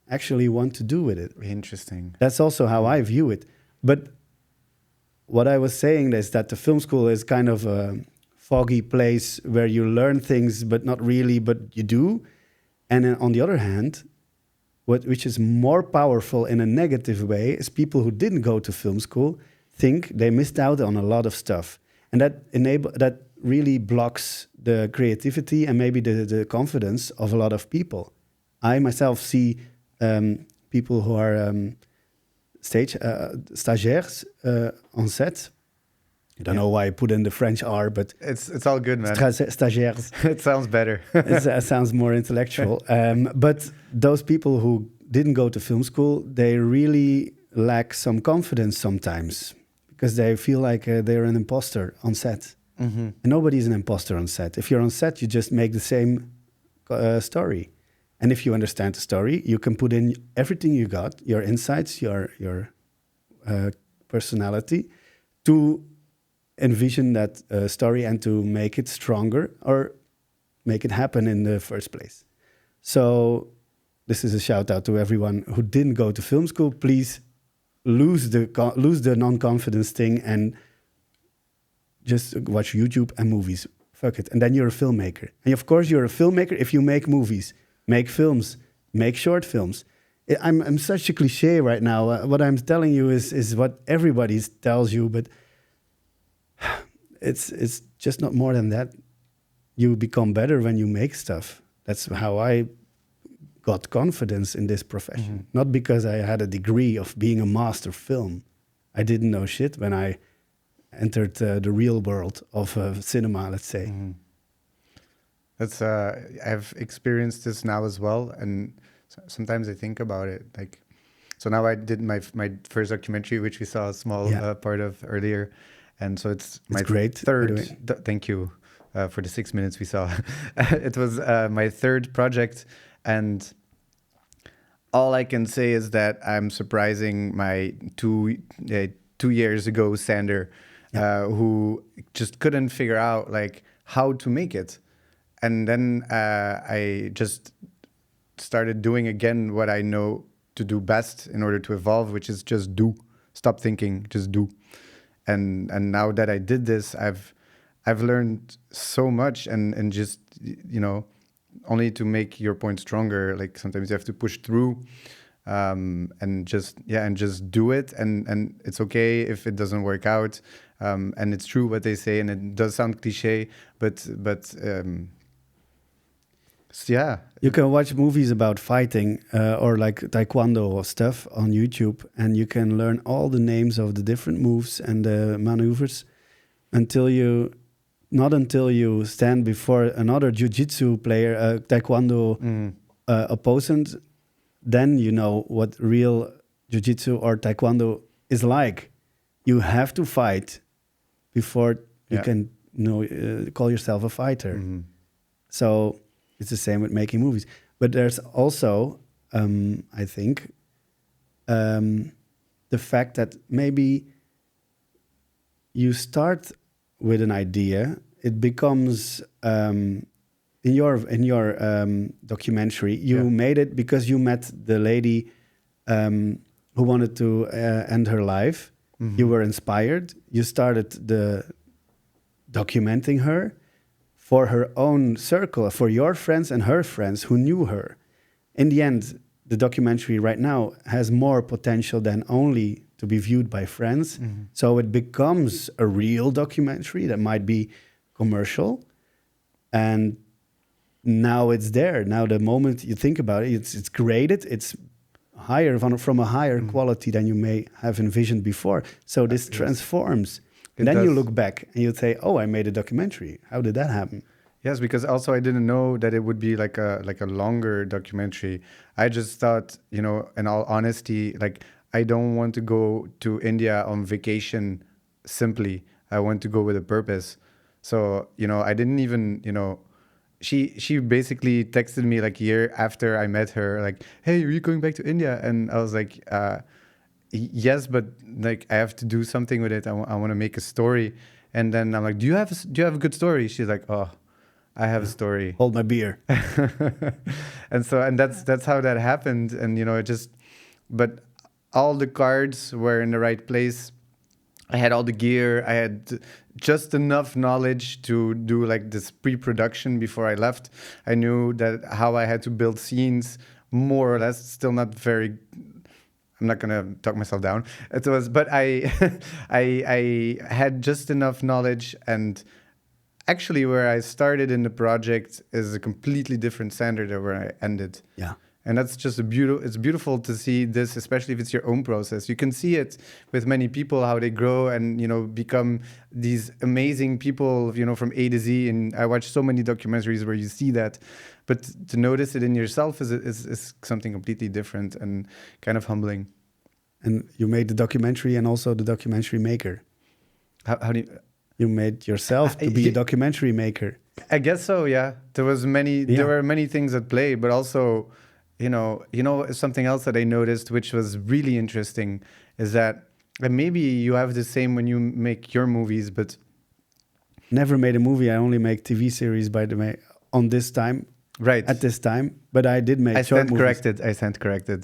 actually want to do with it. Interesting. That's also how I view it. But what I was saying is that the film school is kind of a foggy place where you learn things, but not really, but you do. And then on the other hand, which is more powerful in a negative way is people who didn't go to film school think they missed out on a lot of stuff. And that really blocks the creativity and maybe the confidence of a lot of people. I myself see people who are stagiaires on set. I don't know why I put in the French R, but it's all good, man. Stagiaires. It sounds better. It sounds more intellectual. But those people who didn't go to film school, they really lack some confidence sometimes because they feel like they're an imposter on set. Mm-hmm. And nobody's an imposter on set. If you're on set, you just make the same story. And if you understand the story, you can put in everything you got, your insights, your personality, to envision that story and to make it stronger or make it happen in the first place. So this is a shout out to everyone who didn't go to film school. Please lose the non-confidence thing and just watch YouTube and movies. Fuck it. And then you're a filmmaker. And of course, you're a filmmaker if you make movies, make films, make short films. I'm such a cliche right now. What I'm telling you is what everybody tells you, but it's just not more than that. You become better when you make stuff. That's how I got confidence in this profession. Not because I had a degree of being a master film. I didn't know shit when I entered the real world of cinema, let's say. That's I've experienced this now as well, and sometimes I think about it. Like, so now I did my first documentary, which we saw a small part of earlier, and so it's my great, third. Thank you for the 6 minutes we saw. It was my third project, and all I can say is that I'm surprising my 2 years ago Xander, who just couldn't figure out like how to make it, and then I just started doing again what I know to do best in order to evolve, which is just do. Stop thinking, just do. And now that I did this, I've learned so much, and just, you know, only to make your point stronger. Like sometimes you have to push through, and just do it, and it's okay if it doesn't work out. And it's true what they say, and it does sound cliche, but yeah. You can watch movies about fighting or like taekwondo or stuff on YouTube, and you can learn all the names of the different moves and the maneuvers until you stand before another jiu-jitsu player, a taekwondo opponent. Then you know what real jiu-jitsu or taekwondo is like. You have to fight before you can call yourself a fighter. So it's the same with making movies. But there's also, I think, the fact that maybe you start with an idea, it becomes in your documentary, you made it because you met the lady who wanted to end her life. You were inspired. You started documenting her for her own circle, for your friends and her friends who knew her. In the end, the documentary right now has more potential than only to be viewed by friends. So it becomes a real documentary that might be commercial. And now it's there. Now the moment you think about it, it's graded. It's higher from a higher quality than you may have envisioned before. So this transforms. And then you look back and you say, "Oh, I made a documentary. How did that happen?" Yes, because also I didn't know that it would be like a longer documentary. I just thought, you know, in all honesty, like I don't want to go to India on vacation simply. I want to go with a purpose. So, you know, I didn't even, you know, she basically texted me like a year after I met her, like, "Hey, are you going back to India?" And I was like, yes, but like I have to do something with it. I want to make a story. And then I'm like, do you have a good story? She's like, "Oh, I have a story." Hold my beer. and that's how that happened. And you know, but all the cards were in the right place. I had all the gear. I had just enough knowledge to do like this pre-production before I left. I knew that how I had to build scenes, more or less. Still not very. I'm not gonna talk myself down. But I I had just enough knowledge, and actually where I started in the project is a completely different standard than where I ended. Yeah. And that's just it's beautiful to see this, especially if it's your own process. You can see it with many people, how they grow and, you know, become these amazing people, you know, from A to Z. And I watch so many documentaries where you see that, but to notice it in yourself is something completely different and kind of humbling. And you made the documentary and also the documentary maker. How do you... You made yourself to be a documentary maker. I guess so, yeah. There were many things at play, but also... You know, something else that I noticed, which was really interesting, is that maybe you have the same when you make your movies, but never made a movie. I only make TV series, by the way. on this time, right at this time. But I did make short movies. I stand corrected.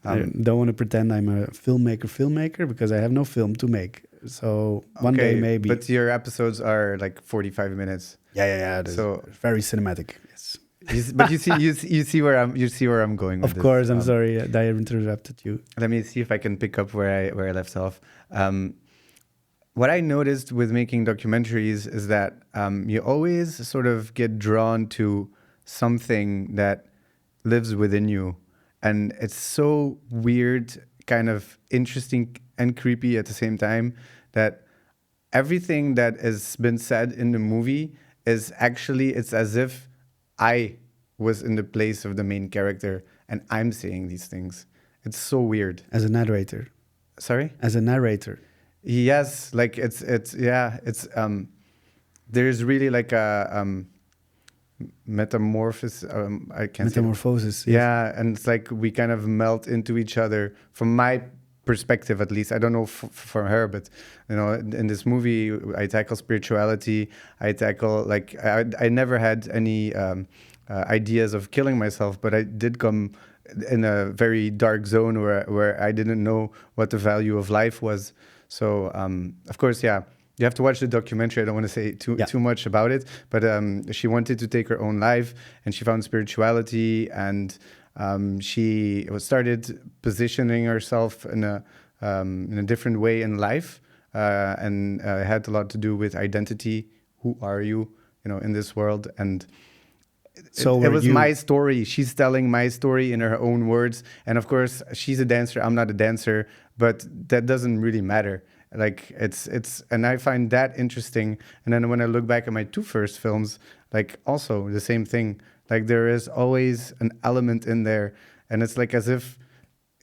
I don't want to pretend I'm a filmmaker because I have no film to make. So one day maybe. But your episodes are like 45 minutes. Yeah. So very cinematic. Yes. But you see where I'm going with Of this. course, I'm sorry that I interrupted you. Let me see if I can pick up where I left off. What I noticed with making documentaries is that you always sort of get drawn to something that lives within you. And it's so weird, kind of interesting and creepy at the same time, that everything that has been said in the movie is actually, it's as if I was in the place of the main character and I'm saying these things. It's so weird. As a narrator. Sorry? As a narrator. Yes, like it's there's really like a metamorphosis. I can't Metamorphosis. say. Yeah, and it's like we kind of melt into each other. From my perspective, at least, I don't know for her, but you know, in this movie, I tackle spirituality. I tackle like I never had any ideas of killing myself, but I did come in a very dark zone where I didn't know what the value of life was. So, of course, yeah, you have to watch the documentary. I don't want to say too much about it, but she wanted to take her own life, and she found spirituality, and she started positioning herself in a different way in life, and it had a lot to do with identity. Who are you, in this world? And so it was my story. She's telling my story in her own words. And of course, she's a dancer. I'm not a dancer, but that doesn't really matter. Like and I find that interesting. And then when I look back at my two first films, like also the same thing, like there is always an element in there. And it's like as if,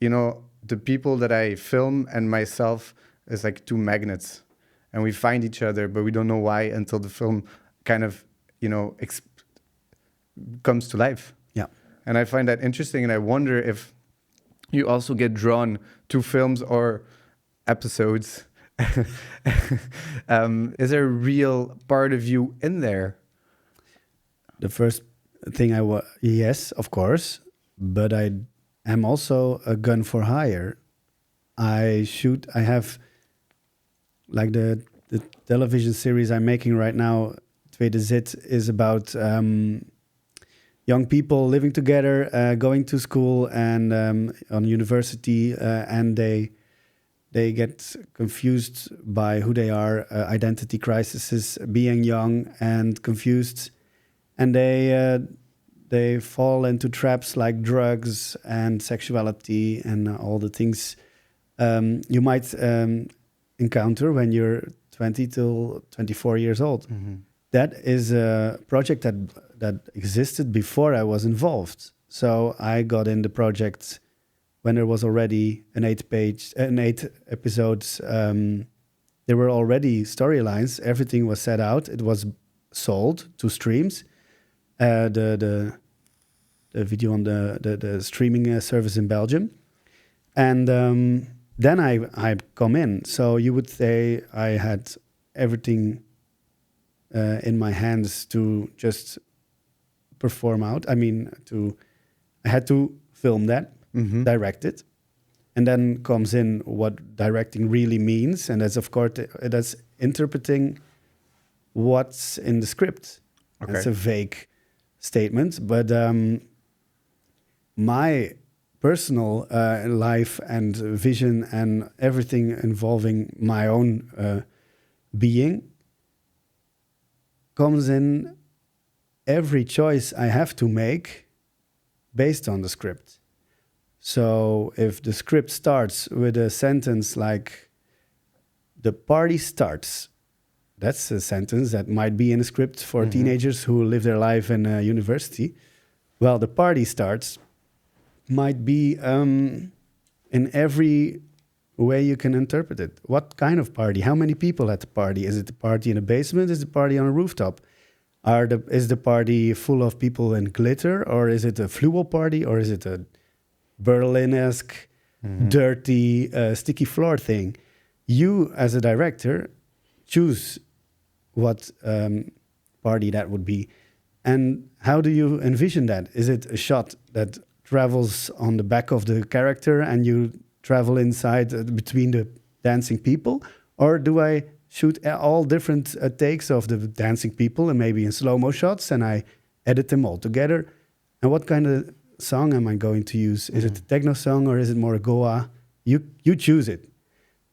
the people that I film and myself is like two magnets, and we find each other, but we don't know why until the film kind of, comes to life. Yeah. And I find that interesting, and I wonder if you also get drawn to films or episodes. Is there a real part of you in there? The first thing yes, of course, but I am also a gun for hire. I have like the television series I'm making right now, Tweede Zit, is about young people living together, going to school and on university, and they get confused by who they are, identity crises, being young and confused, and they fall into traps like drugs and sexuality and all the things you might encounter when you're 20 till 24 years old. Mm-hmm. That is a project that existed before I was involved. So I got in the project when there was already an 8 episodes. There were already storylines. Everything was set out. It was sold to Streamz, the video on the streaming service in Belgium. And then I come in. So you would say I had everything in my hands to just perform out. I had to film that, mm-hmm. direct it, and then comes in what directing really means, and that's of course that's interpreting what's in the script. Okay. That's a vague statement, but my personal life and vision and everything involving my own being comes in every choice I have to make based on the script. So if the script starts with a sentence like, "The party starts," that's a sentence that might be in a script for mm-hmm. teenagers who live their life in a university. Well, "the party starts" might be in every way you can interpret it. What kind of party? How many people at the party? Is it a party in a basement? Is it a party on a rooftop? Is the party full of people in glitter? Or is it a fluo party? Or is it a Berlin-esque, mm-hmm. dirty, sticky floor thing? You, as a director, choose what party that would be. And how do you envision that? Is it a shot that travels on the back of the character and you travel inside between the dancing people? Or do I shoot all different takes of the dancing people and maybe in slow-mo shots and I edit them all together? And what kind of song am I going to use? Is it a techno song or is it more a Goa? You choose it.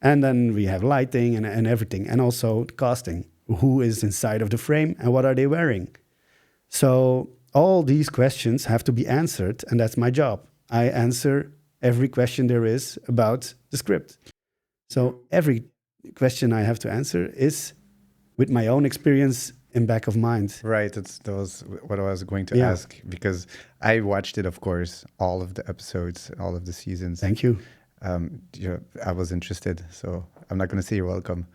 And then we have lighting and everything. And also casting. Who is inside of the frame and what are they wearing? So all these questions have to be answered, and that's my job. I answer every question there is about the script. So every question I have to answer is with my own experience in back of mind. Right, that was what I was going to ask, because I watched it, of course, all of the episodes, all of the seasons. Thank you. I was interested, so I'm not going to say you're welcome.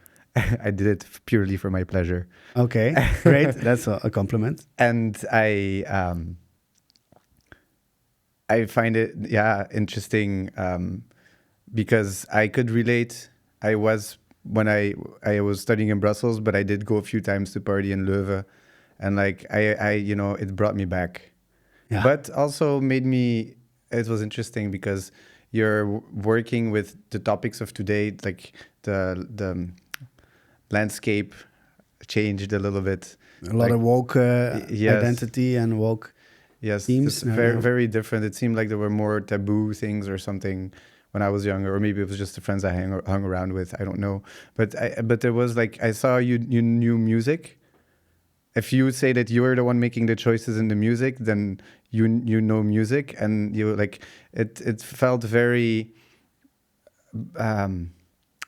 I did it purely for my pleasure. Okay, great. That's a compliment. And I find it, interesting because I could relate. When I was studying in Brussels, but I did go a few times to party in Leuven, and like it brought me back. Yeah. But also it was interesting because you're working with the topics of today, like the landscape changed a little bit. A lot of woke identity and woke themes. It's very different. It seemed like there were more taboo things or something when I was younger, or maybe it was just the friends I hung around with. I don't know. But there was like, I saw you knew music. If you say that you were the one making the choices in the music, then you know music, and you like it felt very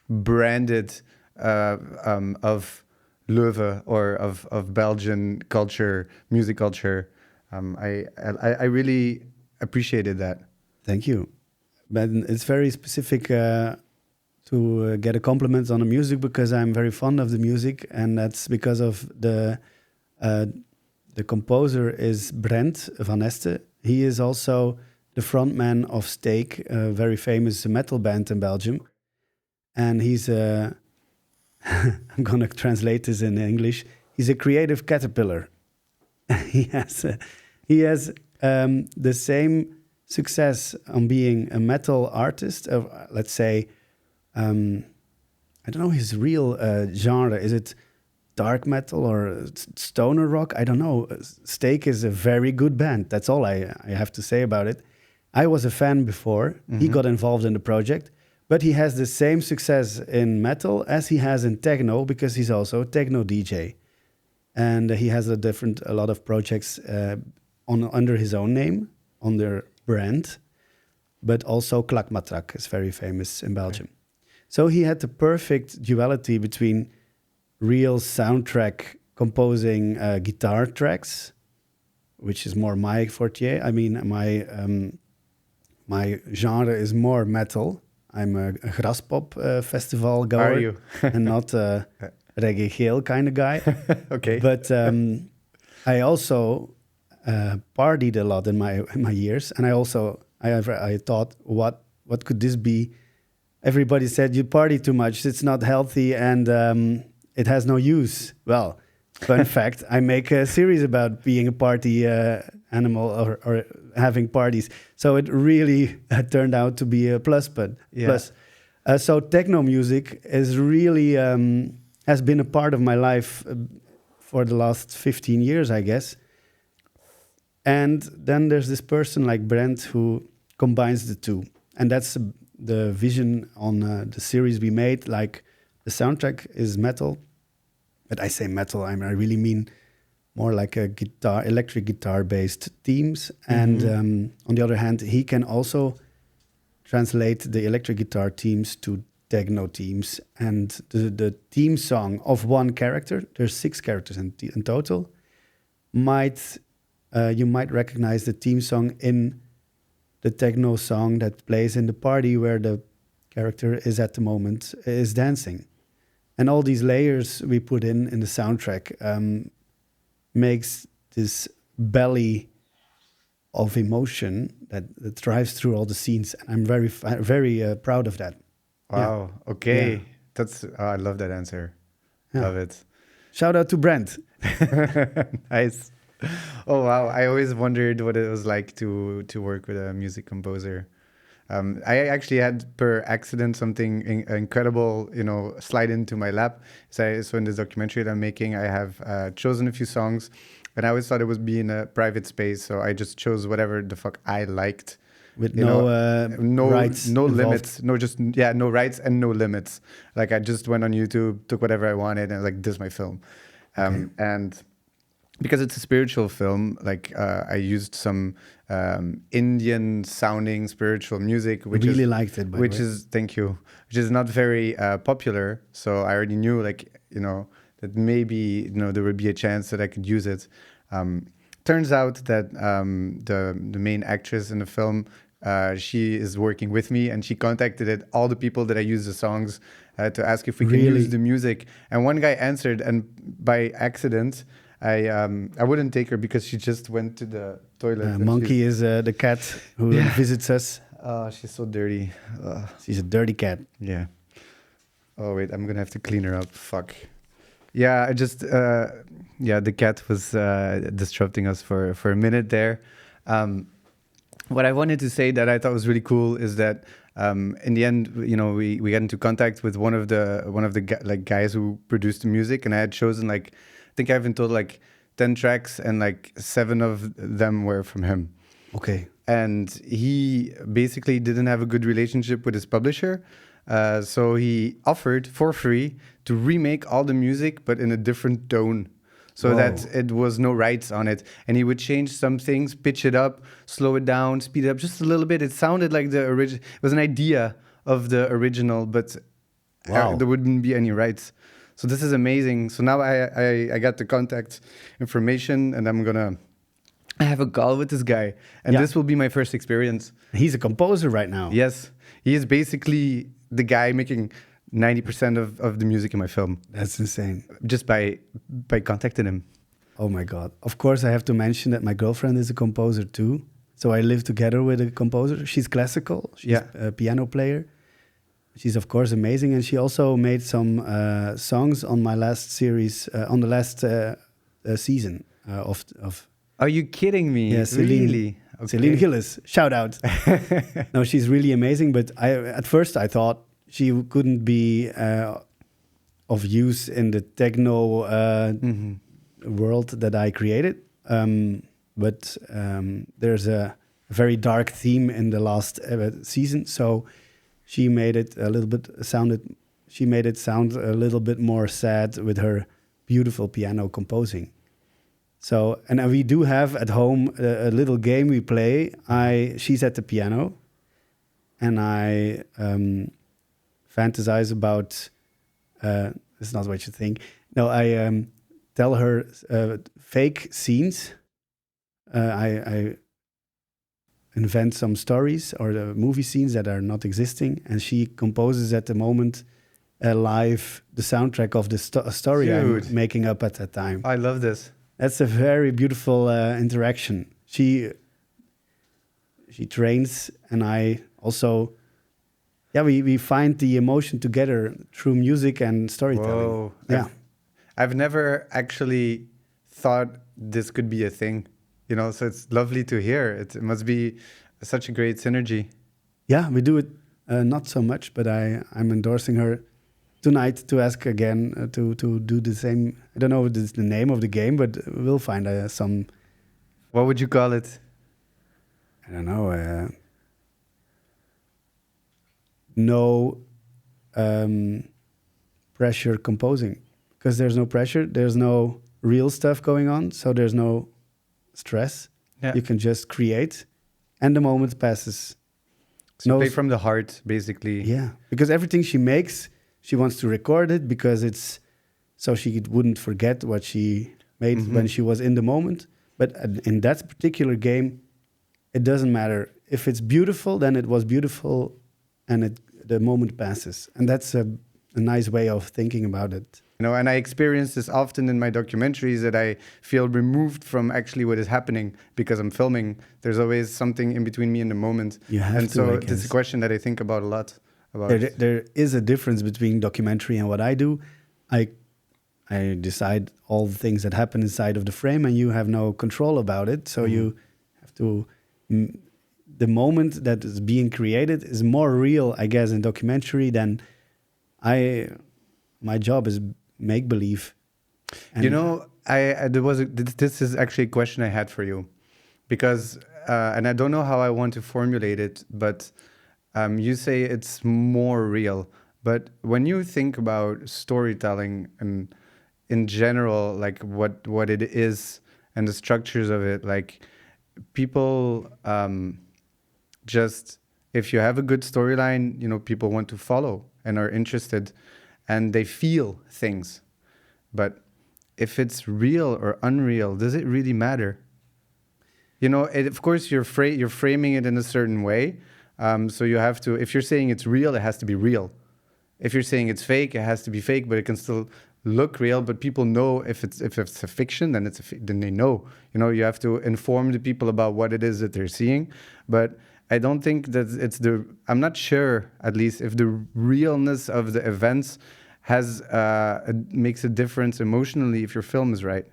branded of Leuven or of Belgian culture, music culture. I really appreciated that. Thank you. But it's very specific to get a compliment on the music, because I'm very fond of the music, and that's because of the composer is Brent van Este. He is also the frontman of Steak, a very famous metal band in Belgium. And he's I'm going to translate this in English. He's a creative caterpillar. he has the same success on being a metal artist. Let's say, I don't know his real genre. Is it dark metal or stoner rock? I don't know. Steak is a very good band. That's all I have to say about it. I was a fan before. Mm-hmm. He got involved in the project. But he has the same success in metal as he has in techno, because he's also a techno DJ. And he has a lot of projects under his own name, on their brand. But also Klakmatrak is very famous in Belgium. Okay. So he had the perfect duality between real soundtrack composing guitar tracks, which is more my forte. I mean, my genre is more metal. I'm a graspop festival goer. Are you? And not a reggae geel kind of guy. Okay. But I also partied a lot in my years, and I thought, what could this be? Everybody said you party too much. It's not healthy, and it has no use. Well, fun fact: I make a series about being a party animal or having parties. So it really turned out to be a plus. But plus, so techno music is really has been a part of my life for the last 15 years, I guess. And then there's this person like Brent who combines the two, and that's the vision on the series we made. Like the soundtrack is metal, but I say metal, I really mean more like a electric guitar-based themes. And on the other hand, he can also translate the electric guitar themes to techno themes. And the theme song of one character, there's 6 characters in total, you might recognize the theme song in the techno song that plays in the party where the character is at the moment is dancing. And all these layers we put in the soundtrack makes this belly of emotion that drives through all the scenes. And I'm very, very proud of that. Wow. Yeah. Okay. Yeah. I love that answer. Yeah. Love it. Shout out to Brent. Nice. Oh wow! I always wondered what it was like to work with a music composer. I actually had per accident something incredible, slide into my lap. So in this documentary that I'm making, I have chosen a few songs, and I always thought it would be in a private space. So I just chose whatever the fuck I liked. With No rights no involved. limits, no rights and no limits. Like I just went on YouTube, took whatever I wanted, and like this is my film. And because it's a spiritual film, like I used some Indian sounding spiritual music, which really is liked it. thank you, which is not very popular. So I already knew that maybe there would be a chance that I could use it. Turns out that the main actress in the film, she is working with me, and she contacted all the people that I use the songs to ask if we can use the music. And one guy answered, and by accident, I wouldn't take her because she just went to the toilet. Monkey is the cat who visits us. Oh, she's so dirty. She's a dirty cat. Yeah. Oh wait, I'm gonna have to clean her up. Fuck. Yeah, I just the cat was disrupting us for a minute there. What I wanted to say that I thought was really cool is that in the end, we got into contact with one of the guys who produced the music, and I had chosen I think I've been told 10 tracks, and 7 of them were from him. Okay. And he basically didn't have a good relationship with his publisher. So he offered for free to remake all the music, but in a different tone. So that it was no rights on it. And he would change some things, pitch it up, slow it down, speed it up just a little bit. It sounded like the original. It was an idea of the original, but there wouldn't be any rights. So this is amazing. So now I got the contact information, and I have a call with this guy. And this will be my first experience. He's a composer right now. Yes. He is basically the guy making 90% of the music in my film. That's insane. Just by contacting him. Oh my God. Of course, I have to mention that my girlfriend is a composer too. So I live together with a composer. She's classical. She's a piano player. She's of course amazing. And she also made some songs on my last series, on the last season of... Are you kidding me? Yeah, really? Okay. Celine Gillis, shout out. No, she's really amazing. But at first I thought she couldn't be of use in the techno world that I created. But there's a very dark theme in the last season. So she made it she made it sound a little bit more sad with her beautiful piano composing. So, and we do have at home a little game we play. She's at the piano, and I fantasize about. It's not what you think. No, I tell her fake scenes. I invent some stories or the movie scenes that are not existing, and she composes at the moment live the soundtrack of the story Dude. I'm making up at that time. I love this. That's a very beautiful interaction. She trains, and I also, we find the emotion together through music and storytelling. Whoa. Yeah, I've never actually thought this could be a thing, so it's lovely to hear. It must be such a great synergy. Yeah, we do it not so much, but I'm endorsing her tonight to ask again to do the same. I don't know if it's the name of the game, but we'll find some. What would you call it? I don't know. No pressure composing, because there's no pressure. There's no real stuff going on, so there's no stress. Yeah. You can just create, and the moment passes. So play from the heart, basically. Yeah, because everything she makes, she wants to record it because it's so she wouldn't forget what she made when she was in the moment. But in that particular game, it doesn't matter. If it's beautiful, then it was beautiful, and the moment passes. And that's a nice way of thinking about it. And I experience this often in my documentaries, that I feel removed from actually what is happening because I'm filming. There's always something in between me and the moment. You have and to, so it's a question that I think about a lot. There is a difference between documentary and what I do. I I decide all the things that happen inside of the frame, and you have no control about it. So you have to. The moment that is being created is more real, I guess, in documentary than my job is make believe. You know, this is actually a question I had for you, because and I don't know how I want to formulate it, but you say it's more real. But when you think about storytelling and in general, like what it is and the structures of it, like people just, if you have a good storyline, you know, people want to follow and are interested and they feel things. But if it's real or unreal, does it really matter? You know, of course, you're framing it in a certain way. So you have to, if you're saying it's real, it has to be real. If you're saying it's fake, it has to be fake, but it can still look real. But people know if it's a fiction, then then they know. You know, you have to inform the people about what it is that they're seeing. But I don't think that I'm not sure, at least, if the realness of the events makes a difference emotionally if your film is right.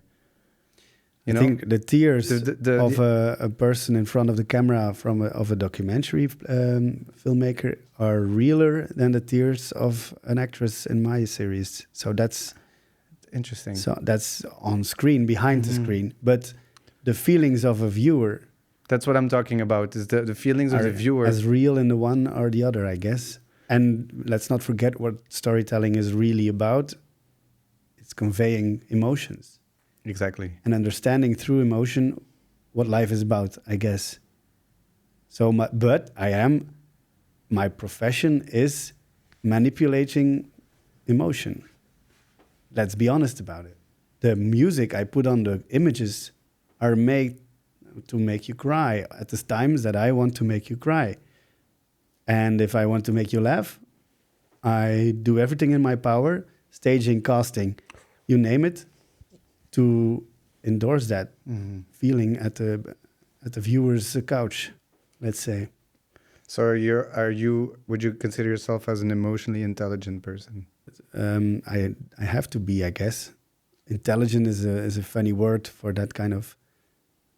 I think the tears of a person in front of the camera of a documentary filmmaker are realer than the tears of an actress in my series. So that's interesting. So that's on screen, behind the screen. But the feelings of a viewer... That's what I'm talking about, is the feelings of the viewer. As real in the one or the other, I guess. And let's not forget what storytelling is really about. It's conveying emotions. Exactly. And understanding through emotion what life is about, I guess. So, my profession is manipulating emotion. Let's be honest about it. The music I put on the images are made to make you cry at the times that I want to make you cry. And if I want to make you laugh, I do everything in my power, staging, casting, you name it, to endorse that feeling at the viewer's couch, let's say. So would you consider yourself as an emotionally intelligent person? I have to be, I guess. Intelligent is a funny word for that kind of...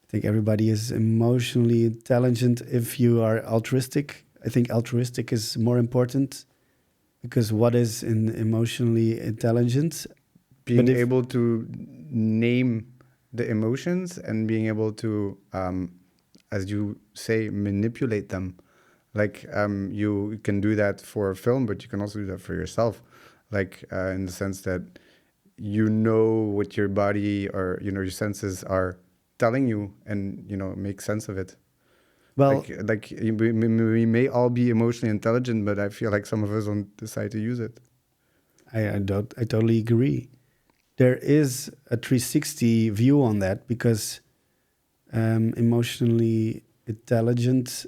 I think everybody is emotionally intelligent if you are altruistic. I think altruistic is more important, because what is emotionally intelligent? Being able to name the emotions and being able to, as you say, manipulate them. Like you can do that for a film, but you can also do that for yourself. Like in the sense that you know what your body or your senses are telling you, and make sense of it. Well, like we may all be emotionally intelligent, but I feel like some of us don't decide to use it. I totally agree. There is a 360 view on that, because emotionally intelligent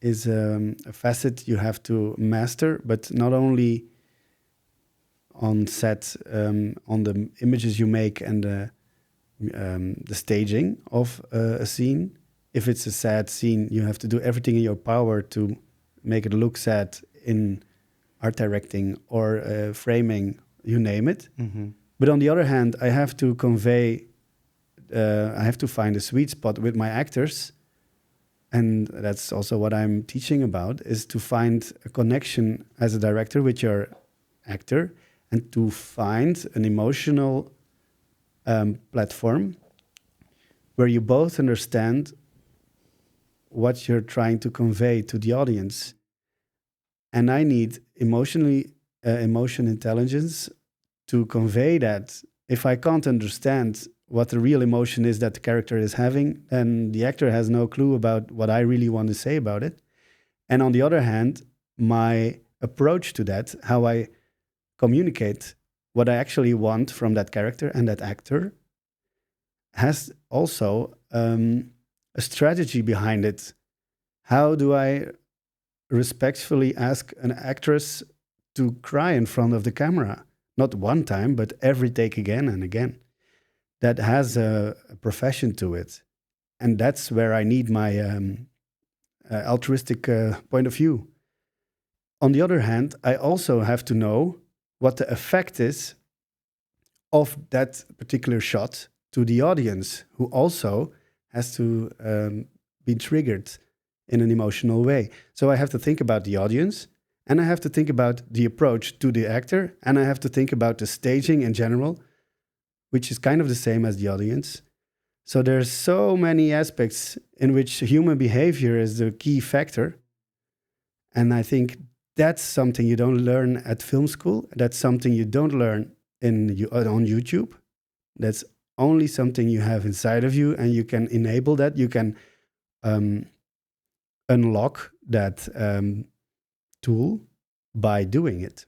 is a facet you have to master, but not only on set, on the images you make and the staging of a scene. If it's a sad scene, you have to do everything in your power to make it look sad in art directing or framing, you name it. Mm-hmm. But on the other hand, I have to convey, I have to find a sweet spot with my actors. And that's also what I'm teaching about, is to find a connection as a director with your actor, and to find an emotional platform where you both understand what you're trying to convey to the audience. And I need emotion intelligence to convey that. If I can't understand what the real emotion is that the character is having, then the actor has no clue about what I really want to say about it. And on the other hand, my approach to that, how I communicate what I actually want from that character and that actor, has also a strategy behind it. How do I respectfully ask an actress to cry in front of the camera? Not one time, but every take again and again. That has a profession to it. And that's where I need my altruistic point of view. On the other hand, I also have to know what the effect is of that particular shot to the audience, who also has to be triggered in an emotional way. So I have to think about the audience, and I have to think about the approach to the actor, and I have to think about the staging in general, which is kind of the same as the audience. So there's so many aspects in which human behavior is the key factor. And I think that's something you don't learn at film school. That's something you don't learn on YouTube. That's only something you have inside of you, and you can enable that. You can unlock that tool by doing it.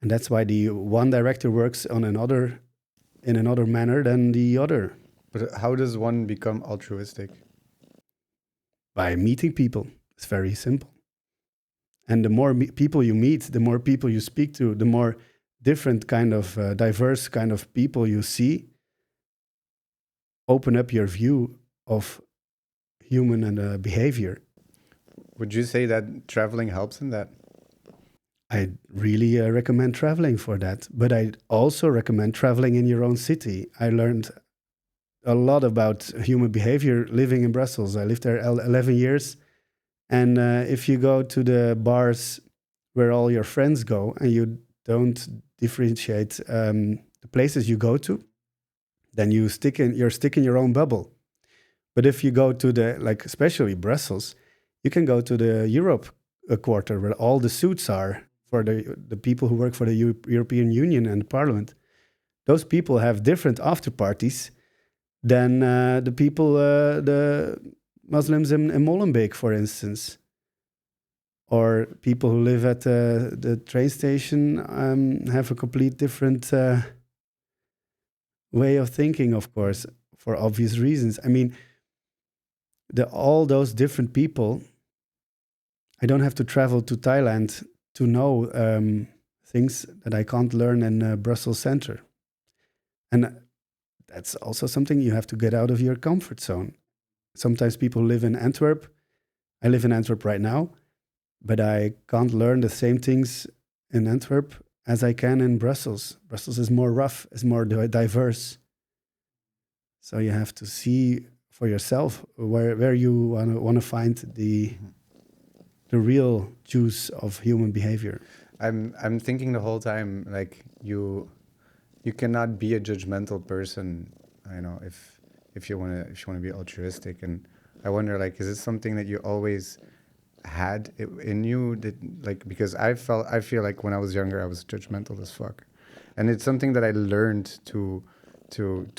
And that's why the one director works in another manner than the other. But how does one become altruistic? By meeting people. It's very simple. And the more people you meet, the more people you speak to, the more different kind of diverse kind of people you see, open up your view of human and behavior. Would you say that traveling helps in that? I really recommend traveling for that. But I also recommend traveling in your own city. I learned a lot about human behavior living in Brussels. I lived there 11 years. And if you go to the bars where all your friends go and you don't differentiate the places you go to, then you're stuck in your own bubble. But if you go to especially Brussels, you can go to the Europe quarter where all the suits are for the people who work for the European Union and the Parliament. Those people have different after parties than the people, the Muslims in Molenbeek, for instance. Or people who live at the train station have a complete different way of thinking, of course, for obvious reasons. I mean, all those different people, I don't have to travel to Thailand to know things that I can't learn in Brussels Center. And that's also something you have to get out of your comfort zone. Sometimes people live in Antwerp. I live in Antwerp right now, but I can't learn the same things in Antwerp as I can in Brussels. Brussels is more rough, is more diverse. So you have to see for yourself where you want to find the real juice of human behavior. I'm thinking the whole time, like you cannot be a judgmental person, you know, if you want to be altruistic. And I wonder, like, is it something that you always had in you, because I feel like when I was younger I was judgmental as fuck, and it's something that I learned to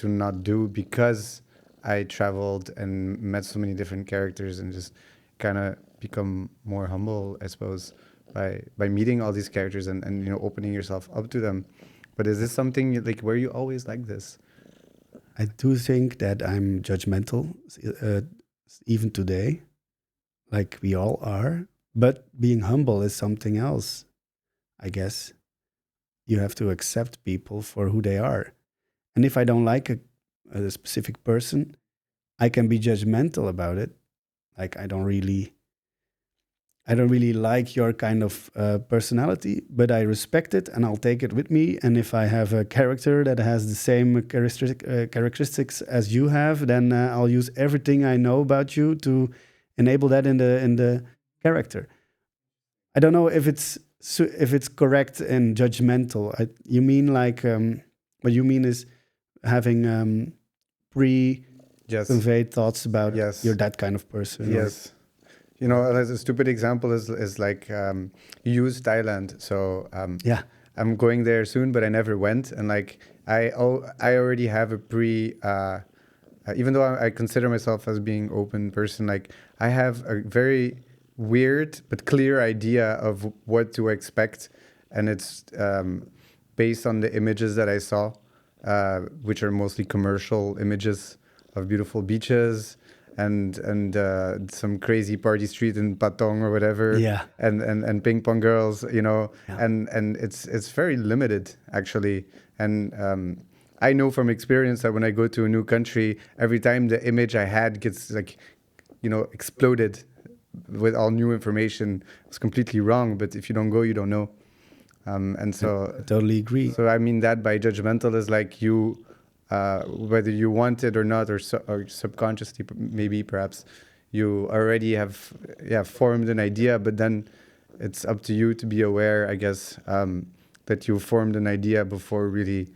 not do because I traveled and met so many different characters and just kind of become more humble, I suppose, by meeting all these characters and you know, opening yourself up to them. But is this something like where you always like this? I do think that I'm judgmental even today, like we all are. But being humble is something else, I guess. You have to accept people for who they are. And if I don't like a specific person, I can be judgmental about it. Like, I don't really like your kind of personality, but I respect it and I'll take it with me. And if I have a character that has the same characteristics as you have, then I'll use everything I know about you to enable that in the character. I don't know if it's correct and judgmental. You mean like what you mean is having pre-conveyed thoughts about you're that kind of person. Yes. You know, as a stupid example is like you use Thailand. So I'm going there soon, but I never went. And like I already have a even though I consider myself as being open person, like I have a very weird but clear idea of what to expect, and it's based on the images that I saw, which are mostly commercial images of beautiful beaches and some crazy party street in Patong or whatever, and ping pong girls, you know, and it's very limited actually, and I know from experience that when I go to a new country, every time the image I had gets like, you know, exploded with all new information. It's completely wrong, but if you don't go, you don't know. And so I totally agree. So I mean that by judgmental is like you, whether you want it or not, or subconsciously, maybe perhaps you already have formed an idea, but then it's up to you to be aware, I guess, that you formed an idea before really,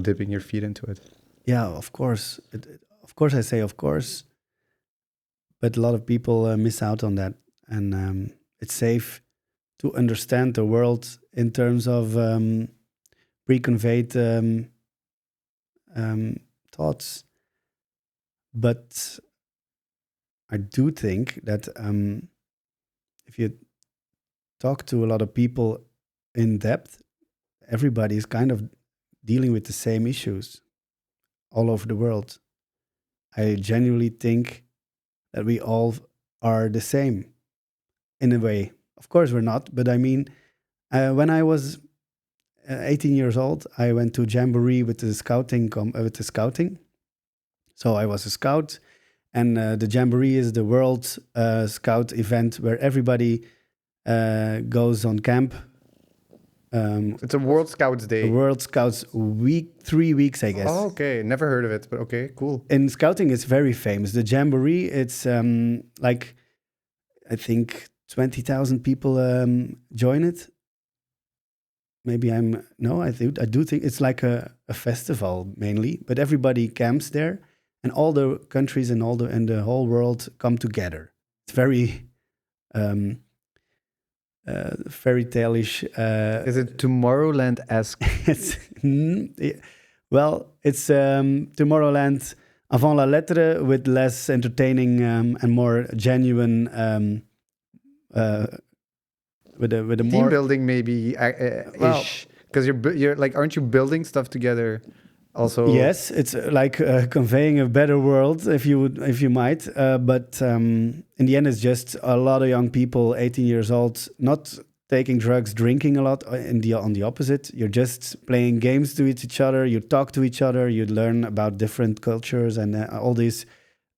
dipping your feet into it. Yeah, of course. Of course, I say of course, but a lot of people miss out on that, and it's safe to understand the world in terms of pre-conveyed thoughts. But I do think that if you talk to a lot of people in depth, everybody is kind of dealing with the same issues all over the world. I genuinely think that we all are the same in a way. Of course, we're not, but I mean, when I was 18 years old, I went to Jamboree with the scouting. So I was a scout, and the Jamboree is the world scout event where everybody goes on camp. It's a World Scouts Day. A World Scouts week, 3 weeks, I guess. Oh, okay. Never heard of it, but okay, cool. In scouting, it's very famous. The Jamboree, it's like, I think 20,000 people join it. Maybe I do think it's like a festival mainly, but everybody camps there, and all the countries and the whole world come together. It's very fairy tale-ish. Is it Tomorrowland-esque? It's Tomorrowland avant la lettre with less entertaining and more genuine. With a team more building maybe ish, because you're like, aren't you building stuff together also? Yes, it's like conveying a better world, if you might, but in the end it's just a lot of young people 18 years old not taking drugs, drinking a lot. On the opposite, you're just playing games to each other, you talk to each other, you learn about different cultures and all these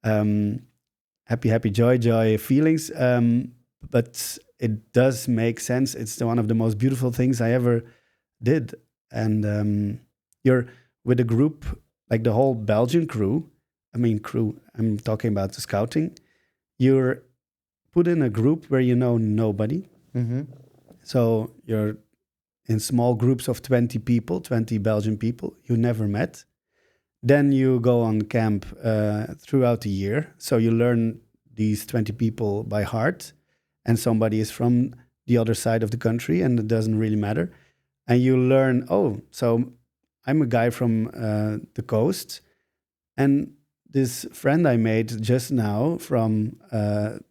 happy joy feelings, but it does make sense. It's one of the most beautiful things I ever did. And you're with a group, like the whole Belgian crew, I'm talking about the scouting, you're put in a group where you know nobody. Mm-hmm. So you're in small groups of 20 people, 20 Belgian people you never met. Then you go on camp throughout the year. So you learn these 20 people by heart. And somebody is from the other side of the country, and it doesn't really matter. And you learn, so I'm a guy from the coast, and this friend I made just now from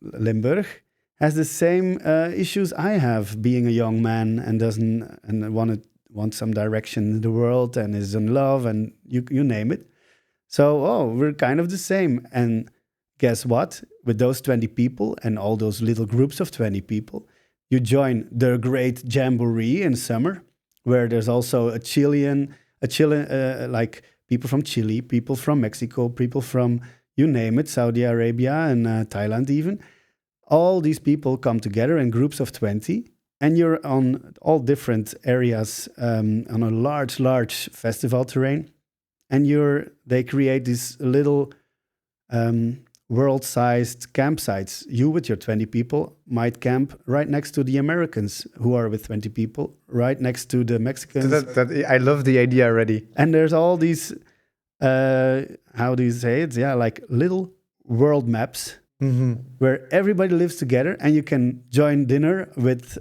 Limburg has the same issues I have, being a young man and want some direction in the world, and is in love, and you name it. So we're kind of the same. And guess what? With those 20 people and all those little groups of 20 people, you join the great Jamboree in summer, where there's also a Chilean, like people from Chile, people from Mexico, people from, you name it, Saudi Arabia and Thailand even. All these people come together in groups of 20, and you're on all different areas on a large festival terrain. And they create these little world-sized campsites. You with your 20 people might camp right next to the Americans, who are with 20 people, right next to the Mexicans. I love the idea already. And there's all these, how do you say it? Yeah, like little world maps, mm-hmm, where everybody lives together, and you can join dinner with,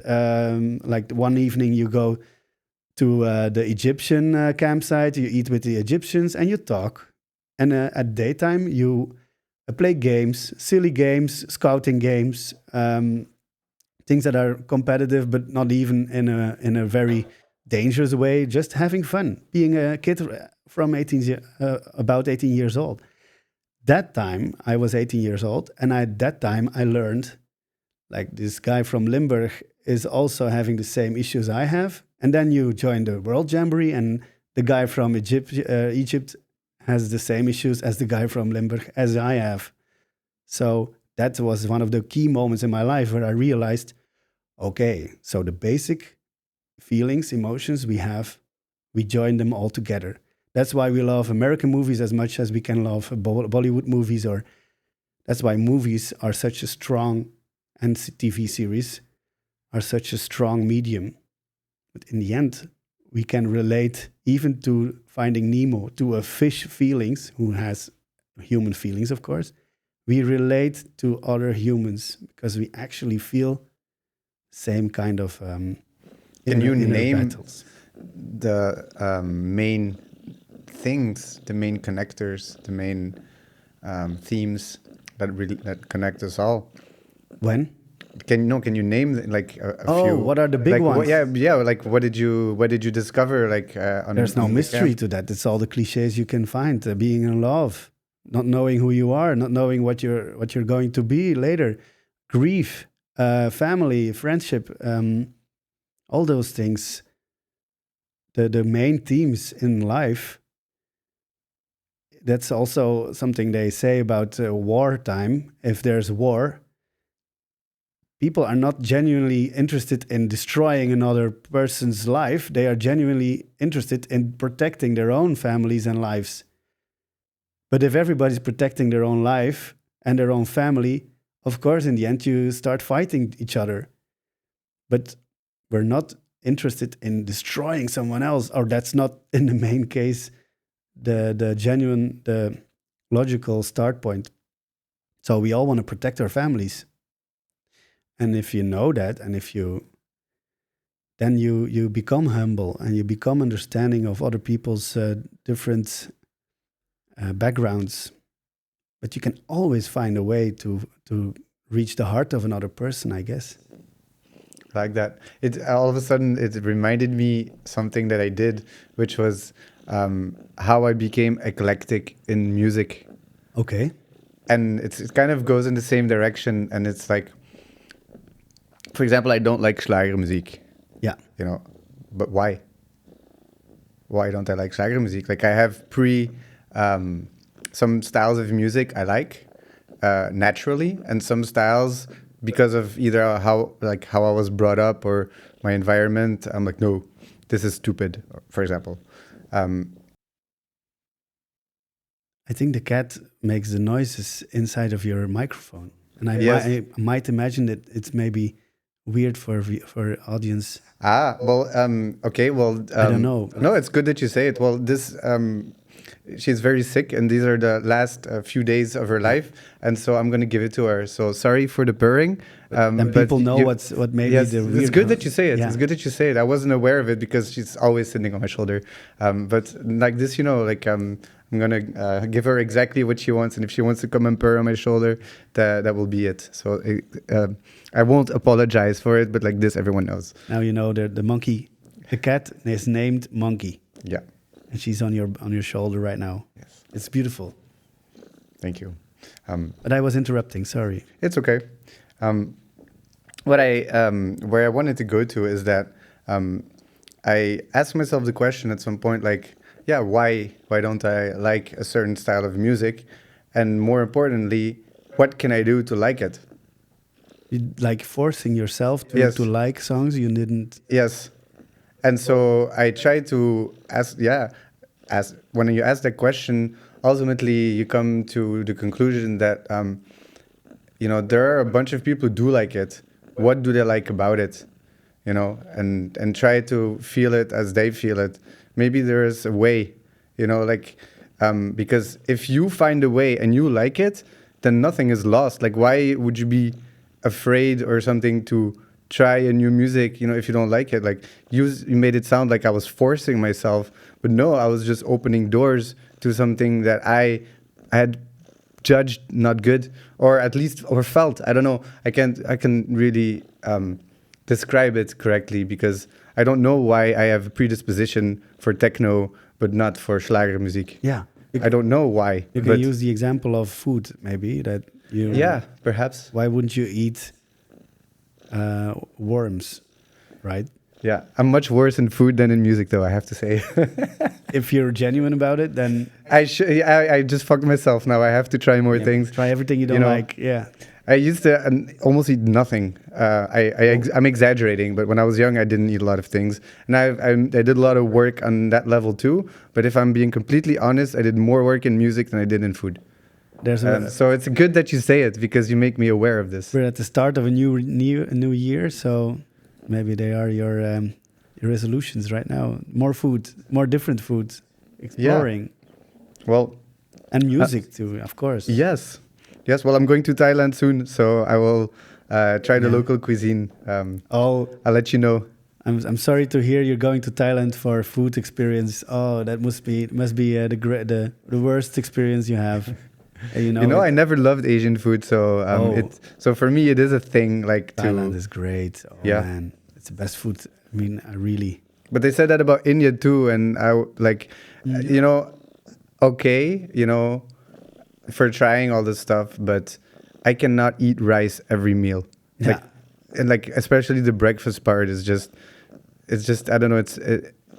like one evening you go to the Egyptian campsite, you eat with the Egyptians, and you talk. And at daytime, you play games, silly games, scouting games, things that are competitive, but not even in a very dangerous way. Just having fun, being a kid from about 18 years old. That time I was 18 years old, and at that time I learned, like, this guy from Limburg is also having the same issues I have. And then you join the World Jamboree, and the guy from Egypt has the same issues as the guy from Limburg as I have. So that was one of the key moments in my life where I realized, okay, so the basic feelings, emotions we have, we join them all together. That's why we love American movies as much as we can love Bollywood movies, or that's why movies are such a strong, and TV series are such a strong medium. But in the end, we can relate even to Finding Nemo, to a fish feelings, who has human feelings, of course. We relate to other humans because we actually feel same kind of Can you name battles. The main things, the main connectors, the main themes that connect us all? When? Can you name like a few? What are the big ones? Yeah. Like what did you discover? Like there's no mystery to that. It's all the cliches you can find. Being in love, not knowing who you are, not knowing what you're going to be later, grief, family, friendship, all those things. The main themes in life. That's also something they say about wartime. If there's war, people are not genuinely interested in destroying another person's life. They are genuinely interested in protecting their own families and lives. But if everybody's protecting their own life and their own family, of course, in the end, you start fighting each other. But we're not interested in destroying someone else, or that's not, in the main case, the genuine, the logical start point. So we all want to protect our families. And if you know that, and then you become humble and you become understanding of other people's different backgrounds. But you can always find a way to reach the heart of another person, I guess. Like that. It all of a sudden it reminded me something that I did, which was how I became eclectic in music. Okay. And it kind of goes in the same direction, and it's like, for example, I don't like Schlagermuziek. Yeah. But why? Why don't I like Schlagermuziek? Like I have some styles of music I like naturally, and some styles because of either how I was brought up or my environment. I'm like, no, this is stupid. For example, I think the cat makes the noises inside of your microphone, and I might imagine that it's maybe weird for audience. Okay. Well, I don't know. No, it's good that you say it. Well, this she's very sick, and these are the last few days of her life, and so I'm going to give it to her. So sorry for the purring. Then people know what maybe the weird. It's good that you say it. Yeah. It's good that you say it. I wasn't aware of it because she's always sitting on my shoulder. But like this, I'm going to give her exactly what she wants, and if she wants to come and purr on my shoulder, that will be it. So I won't apologize for it, but like this, everyone knows. Now you know the monkey, the cat is named Monkey. Yeah. And she's on your shoulder right now. Yes. It's beautiful. Thank you. But I was interrupting. Sorry. It's okay. Where I wanted to go to is that I asked myself the question at some point, like, yeah, why don't I like a certain style of music, and more importantly, what can I do to like it? You like forcing yourself to like songs you didn't. Yes. And so I try to ask when you ask that question, ultimately you come to the conclusion that, there are a bunch of people who do like it. What do they like about it? And try to feel it as they feel it. Maybe there is a way, because if you find a way and you like it, then nothing is lost. Like, why would you be afraid or something to try a new music, if you don't like it? Like you made it sound like I was forcing myself, but no, I was just opening doors to something that I had judged not good, or at least, or felt. I don't know. I can really describe it correctly because I don't know why I have a predisposition for techno, but not for Schlagermuziek. Yeah. I don't know why. You can use the example of food, maybe, that you. Yeah, perhaps. Why wouldn't you eat worms, right? Yeah, I'm much worse in food than in music, though, I have to say. If you're genuine about it, then I just fucked myself now. I have to try more things. Try everything you don't like. Yeah. I used to almost eat nothing. I'm exaggerating, but when I was young, I didn't eat a lot of things. And I did a lot of work on that level too. But if I'm being completely honest, I did more work in music than I did in food. So it's good that you say it, because you make me aware of this. We're at the start of a new year, so maybe they are your resolutions right now. More food, more different foods, exploring. Yeah. Well, and music too, of course. Yes. Well, I'm going to Thailand soon, so I will try the local cuisine. I'll let you know. I'm sorry to hear you're going to Thailand for food experience. Oh, that must be the worst experience you have. I never loved Asian food, so so for me it is a thing. Like Thailand is great. Oh, yeah, man, it's the best food. I mean, I really. But they said that about India too, and I like, for trying all this stuff, but I cannot eat rice every meal. Yeah. And especially the breakfast part is just I don't know.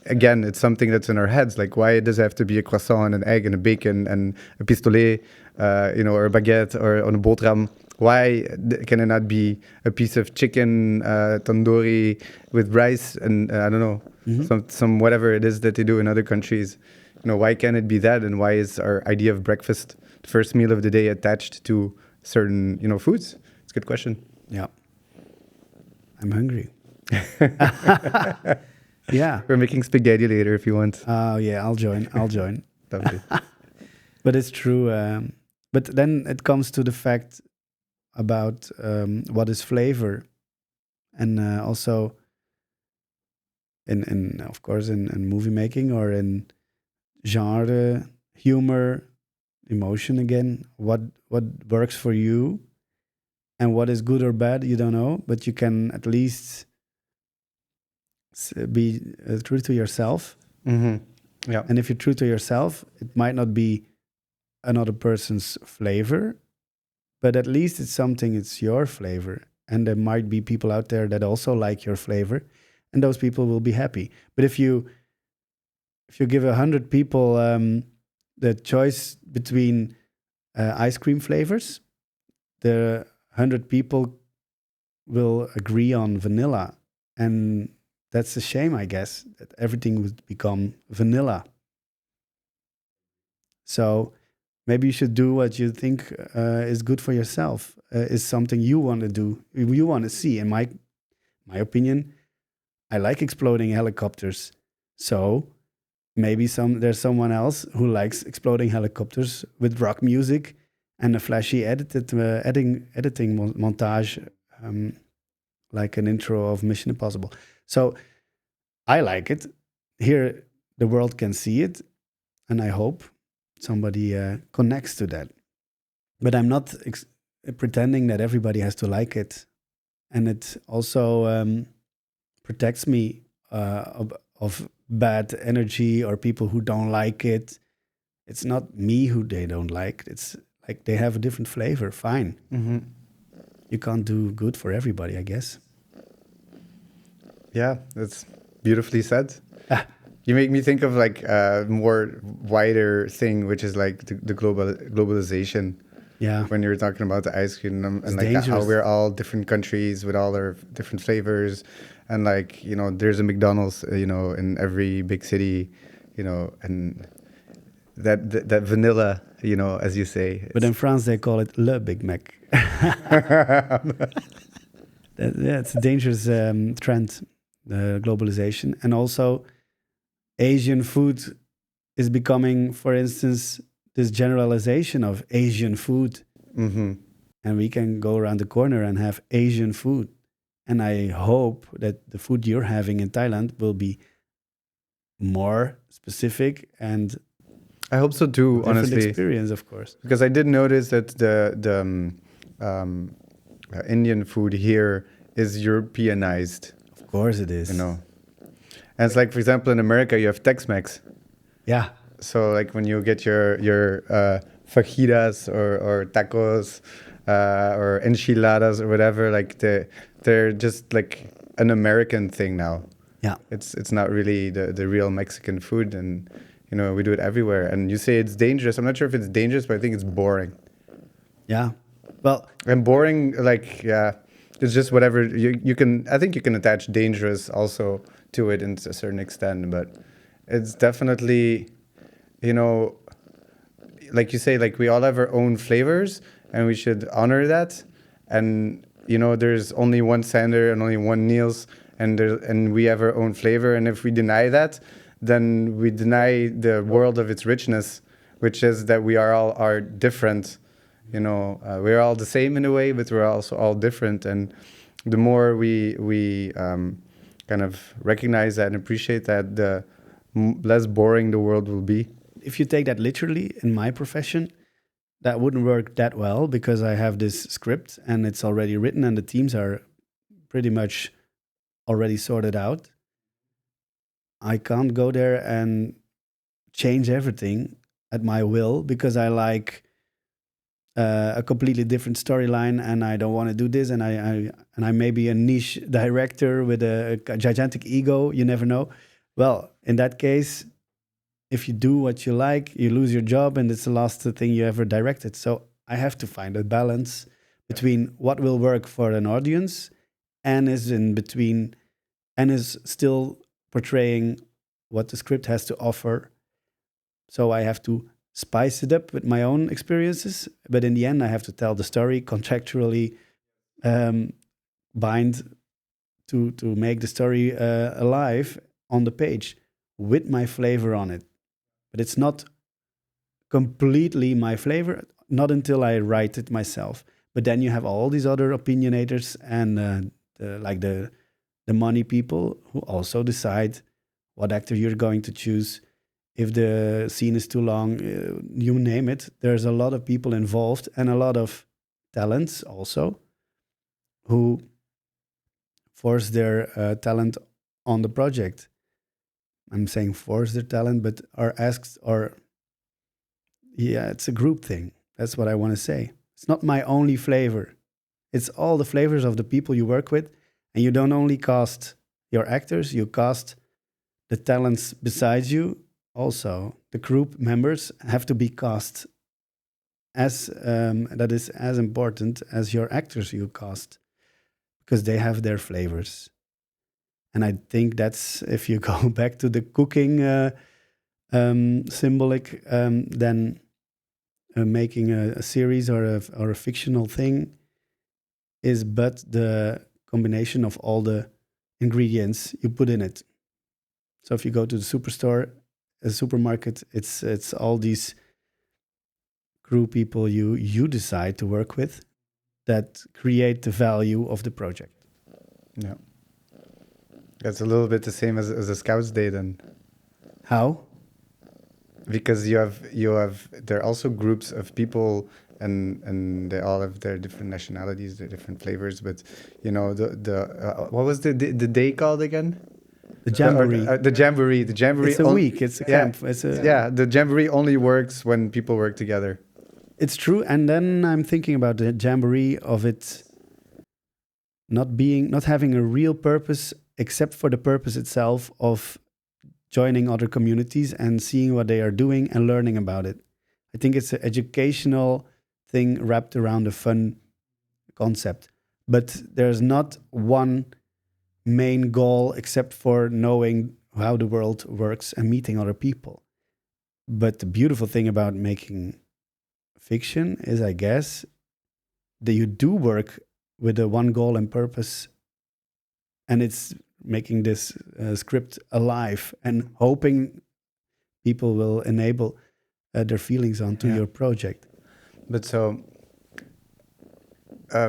Again, it's something that's in our heads. Like, why does it have to be a croissant, an egg, and a bacon, and a pistolet, or a baguette, or on a boterham? Why can it not be a piece of chicken, tandoori with rice, and I don't know, some whatever it is that they do in other countries? Why can't it be that? And why is our idea of breakfast, the first meal of the day, attached to certain, foods? It's a good question. Yeah. I'm hungry. Yeah. We're making spaghetti later if you want. Oh, yeah, I'll join. Lovely. But it's true. But then it comes to the fact about what is flavor. And also, of course, in movie making or in genre, humor, emotion again, what works for you and what is good or bad, you don't know, but you can at least be true to yourself. Mm-hmm. Yeah. And if you're true to yourself, it might not be another person's flavor, but at least it's your flavor. And there might be people out there that also like your flavor, and those people will be happy. But if you give 100 people the choice between ice cream flavors, the 100 people will agree on vanilla, and that's a shame, I guess, that everything would become vanilla. So maybe you should do what you think is good for yourself, is something you want to do, you want to see. In my opinion, I like exploding helicopters. So maybe there's someone else who likes exploding helicopters with rock music and a flashy editing montage, like an intro of Mission Impossible. So I like it. Here, the world can see it, and I hope somebody connects to that. But I'm not pretending that everybody has to like it. And it also protects me of bad energy or people who don't like it. It's not me who they don't like. It's like they have a different flavor. Fine. Mm-hmm. You can't do good for everybody, I guess. Yeah, that's beautifully said. You make me think of like a more wider thing, which is like the globalization. Yeah. When you're talking about the ice cream and like dangerous. how we're all different countries with all our different flavors, and like there's a McDonald's in every big city, and that vanilla, as you say. But in France they call it Le Big Mac. It's a dangerous trend, the globalization, and also Asian food is becoming, for instance, this generalization of Asian food. Mm-hmm. And we can go around the corner and have Asian food. And I hope that the food you're having in Thailand will be more specific and I hope so too, honestly. Experience, of course. Because I did notice that the Indian food here is Europeanized. Of course it is. And it's like, for example, in America, you have Tex-Mex. Yeah. So like when you get your fajitas or tacos or enchiladas or whatever, like they're just like an American thing now. Yeah. It's not really the real Mexican food, and we do it everywhere. And you say it's dangerous. I'm not sure if it's dangerous, but I think it's boring. Yeah. Well, And boring, like, yeah, it's just whatever you can. I think you can attach dangerous also to it in a certain extent, but it's definitely, like you say, like we all have our own flavors, and we should honor that. And there's only one Sander and only one Niels, and we have our own flavor. And if we deny that, then we deny the world of its richness, which is that we are different. We're all the same in a way, but we're also all different. And the more we kind of recognize that and appreciate that, the less boring the world will be. If you take that literally in my profession, that wouldn't work that well, because I have this script and it's already written and the teams are pretty much already sorted out. I can't go there and change everything at my will because I like a completely different storyline and I don't want to do this, and I may be a niche director with a gigantic ego. You never know. Well, in that case, if you do what you like, you lose your job, and it's the last thing you ever directed. So I have to find a balance between what will work for an audience and is in between and is still portraying what the script has to offer. So I have to spice it up with my own experiences, but in the end, I have to tell the story contractually, bind to make the story alive on the page with my flavor on it. But it's not completely my flavor, not until I write it myself. But then you have all these other opinionators and the money people who also decide what actor you're going to choose. If the scene is too long, you name it. There's a lot of people involved and a lot of talents also who force their talent on the project. I'm saying force their talent, but are asked, or yeah, it's a group thing. That's what I want to say. It's not my only flavor. It's all the flavors of the people you work with. And you don't only cast your actors, you cast the talents besides you. Also, the group members have to be cast as that is as important as your actors you cast, because they have their flavors. And I think that's, if you go back to the cooking symbolic, then making a series or a fictional thing is but the combination of all the ingredients you put in it. So if you go to the superstore, a supermarket, it's all these crew people you decide to work with that create the value of the project. Yeah. That's a little bit the same as a Scouts Day then. How? Because you have there are also groups of people and they all have their different nationalities, their different flavors. But what was the day called again? The jamboree. The jamboree. The jamboree. It's a week. It's a camp. The jamboree only works when people work together. It's true. And then I'm thinking about the jamboree of it not having a real purpose except for the purpose itself of joining other communities and seeing what they are doing and learning about it. I think it's an educational thing wrapped around a fun concept. But there's not one main goal except for knowing how the world works and meeting other people. But the beautiful thing about making fiction is, I guess, that you do work with a one goal and purpose, and it's making this script alive and hoping people will enable their feelings onto your project. But so,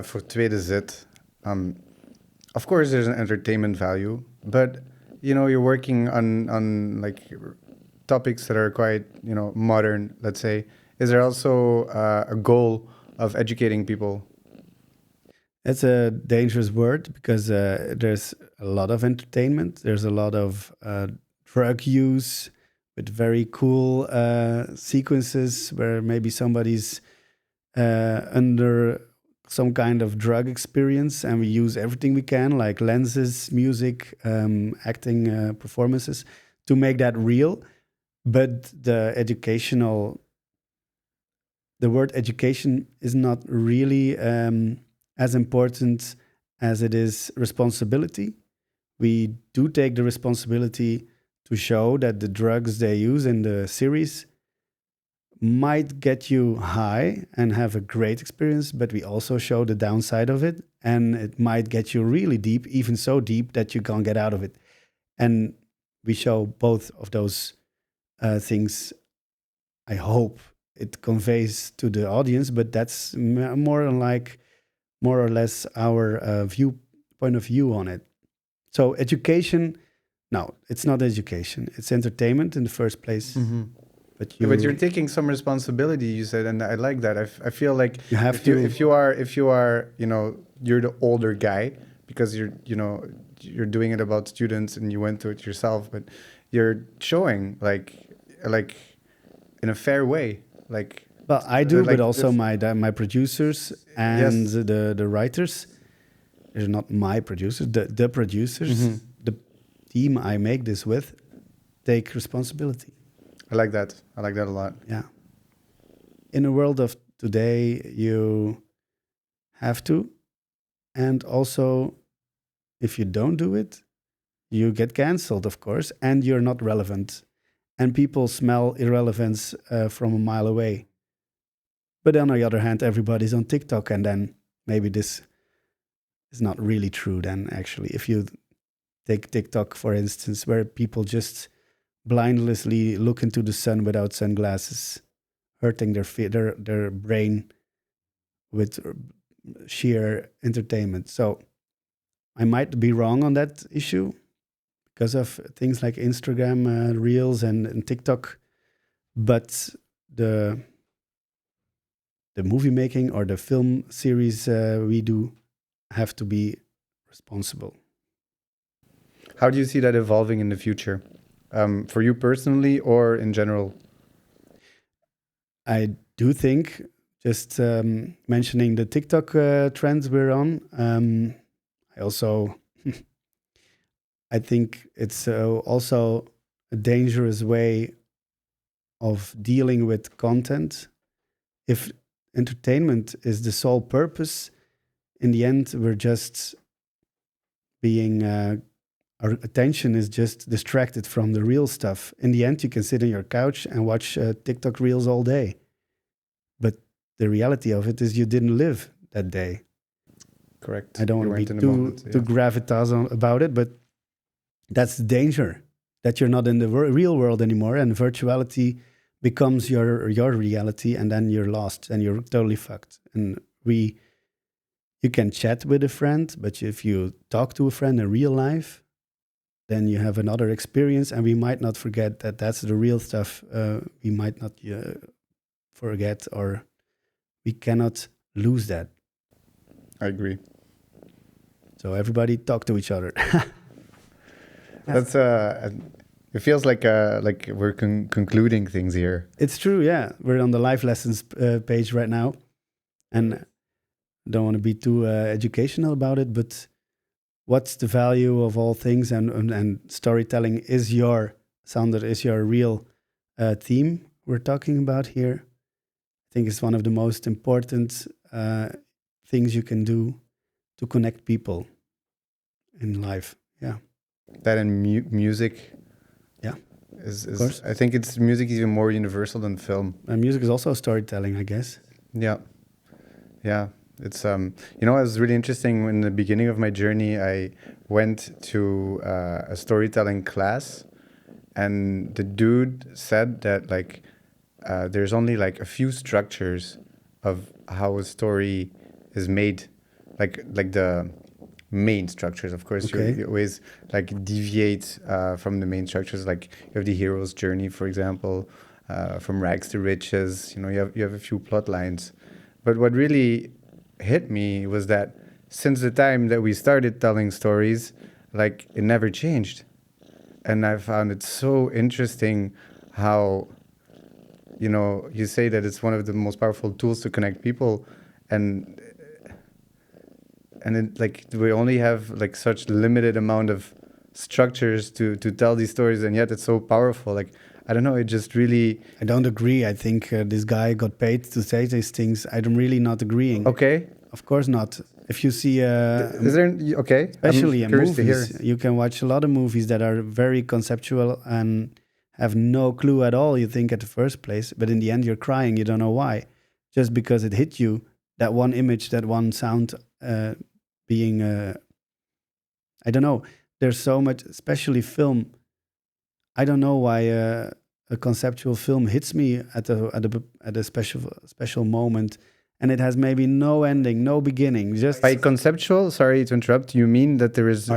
for Tweede Zit, of course there's an entertainment value, but you're working on like topics that are quite modern, let's say. Is there also a goal of educating people? That's a dangerous word because there's a lot of entertainment. There's a lot of drug use with very cool sequences where maybe somebody's under some kind of drug experience, and we use everything we can, like lenses, music, acting, performances, to make that real. But the word education is not really as important as it is responsibility. We do take the responsibility to show that the drugs they use in the series might get you high and have a great experience, but we also show the downside of it, and it might get you really deep, even so deep that you can't get out of it. And we show both of those things. I hope it conveys to the audience, but that's more or less our point of view on it. So education, no, it's not education. It's entertainment in the first place. Mm-hmm. But you're taking some responsibility, you said, and I like that. I feel like you have if you are, you're the older guy because you're doing it about students and you went through it yourself, but you're showing like in a fair way, like. Well, I do, but also my producers and the writers. They're not my producers. The producers, the team I make this with, take responsibility. I like that. I like that a lot. Yeah. In the world of today, you have to. And also, if you don't do it, you get cancelled, of course, and you're not relevant. And people smell irrelevance from a mile away. But on the other hand, everybody's on TikTok, and then maybe this is not really true then, actually. If you take TikTok, for instance, where people just blindlessly look into the sun without sunglasses, hurting their brain with sheer entertainment. So I might be wrong on that issue because of things like Instagram Reels and TikTok, but the movie making or the film series we do have to be responsible. How do you see that evolving in the future? For you personally or in general? I do think, just mentioning the TikTok trends we're on, I think it's also a dangerous way of dealing with content. If entertainment is the sole purpose, in the end, we're just being... our attention is just distracted from the real stuff. In the end, you can sit on your couch and watch TikTok Reels all day. But the reality of it is you didn't live that day. Correct. I don't want to be too gravitas about it, but that's the danger, that you're not in the real world anymore, and virtuality becomes your reality, and then you're lost and you're totally fucked. And you can chat with a friend, but if you talk to a friend in real life, then you have another experience, and we might not forget that that's the real stuff. We might not forget, or we cannot lose that. I agree. So everybody talk to each other. That's it feels like we're concluding things here. It's true, yeah. We're on the life lessons page right now, and don't want to be too educational about it, but what's the value of all things, and storytelling is Xander, is your real theme we're talking about here. I think it's one of the most important things you can do to connect people in life. Yeah. That and music. Yeah. Is I think it's music is even more universal than film. And music is also storytelling, I guess. Yeah. Yeah. It's it was really interesting. In the beginning of my journey, I went to a storytelling class, and the dude said that there's only like a few structures of how a story is made, like the main structures. Of course, okay. you always deviate from the main structures. Like you have the hero's journey, for example, from rags to riches. You have a few plot lines, but what really hit me was that since the time that we started telling stories, it never changed. And I found it so interesting how, you say that it's one of the most powerful tools to connect people. And and it, like we only have like such limited amount of structures to tell these stories, and yet it's so powerful. Like, I don't know, it just really... I don't agree. I think this guy got paid to say these things. I'm really not agreeing. Okay. Of course not. If you see... Is there... Okay. Especially in curious movies, you can watch a lot of movies that are very conceptual and have no clue at all, you think, at the first place. But in the end, you're crying. You don't know why. Just because it hit you, that one image, that one sound being... I don't know. There's so much, especially film... I don't know why a conceptual film hits me at a special moment, and it has maybe no ending, no beginning. Just by conceptual, sorry to interrupt, you mean that there is no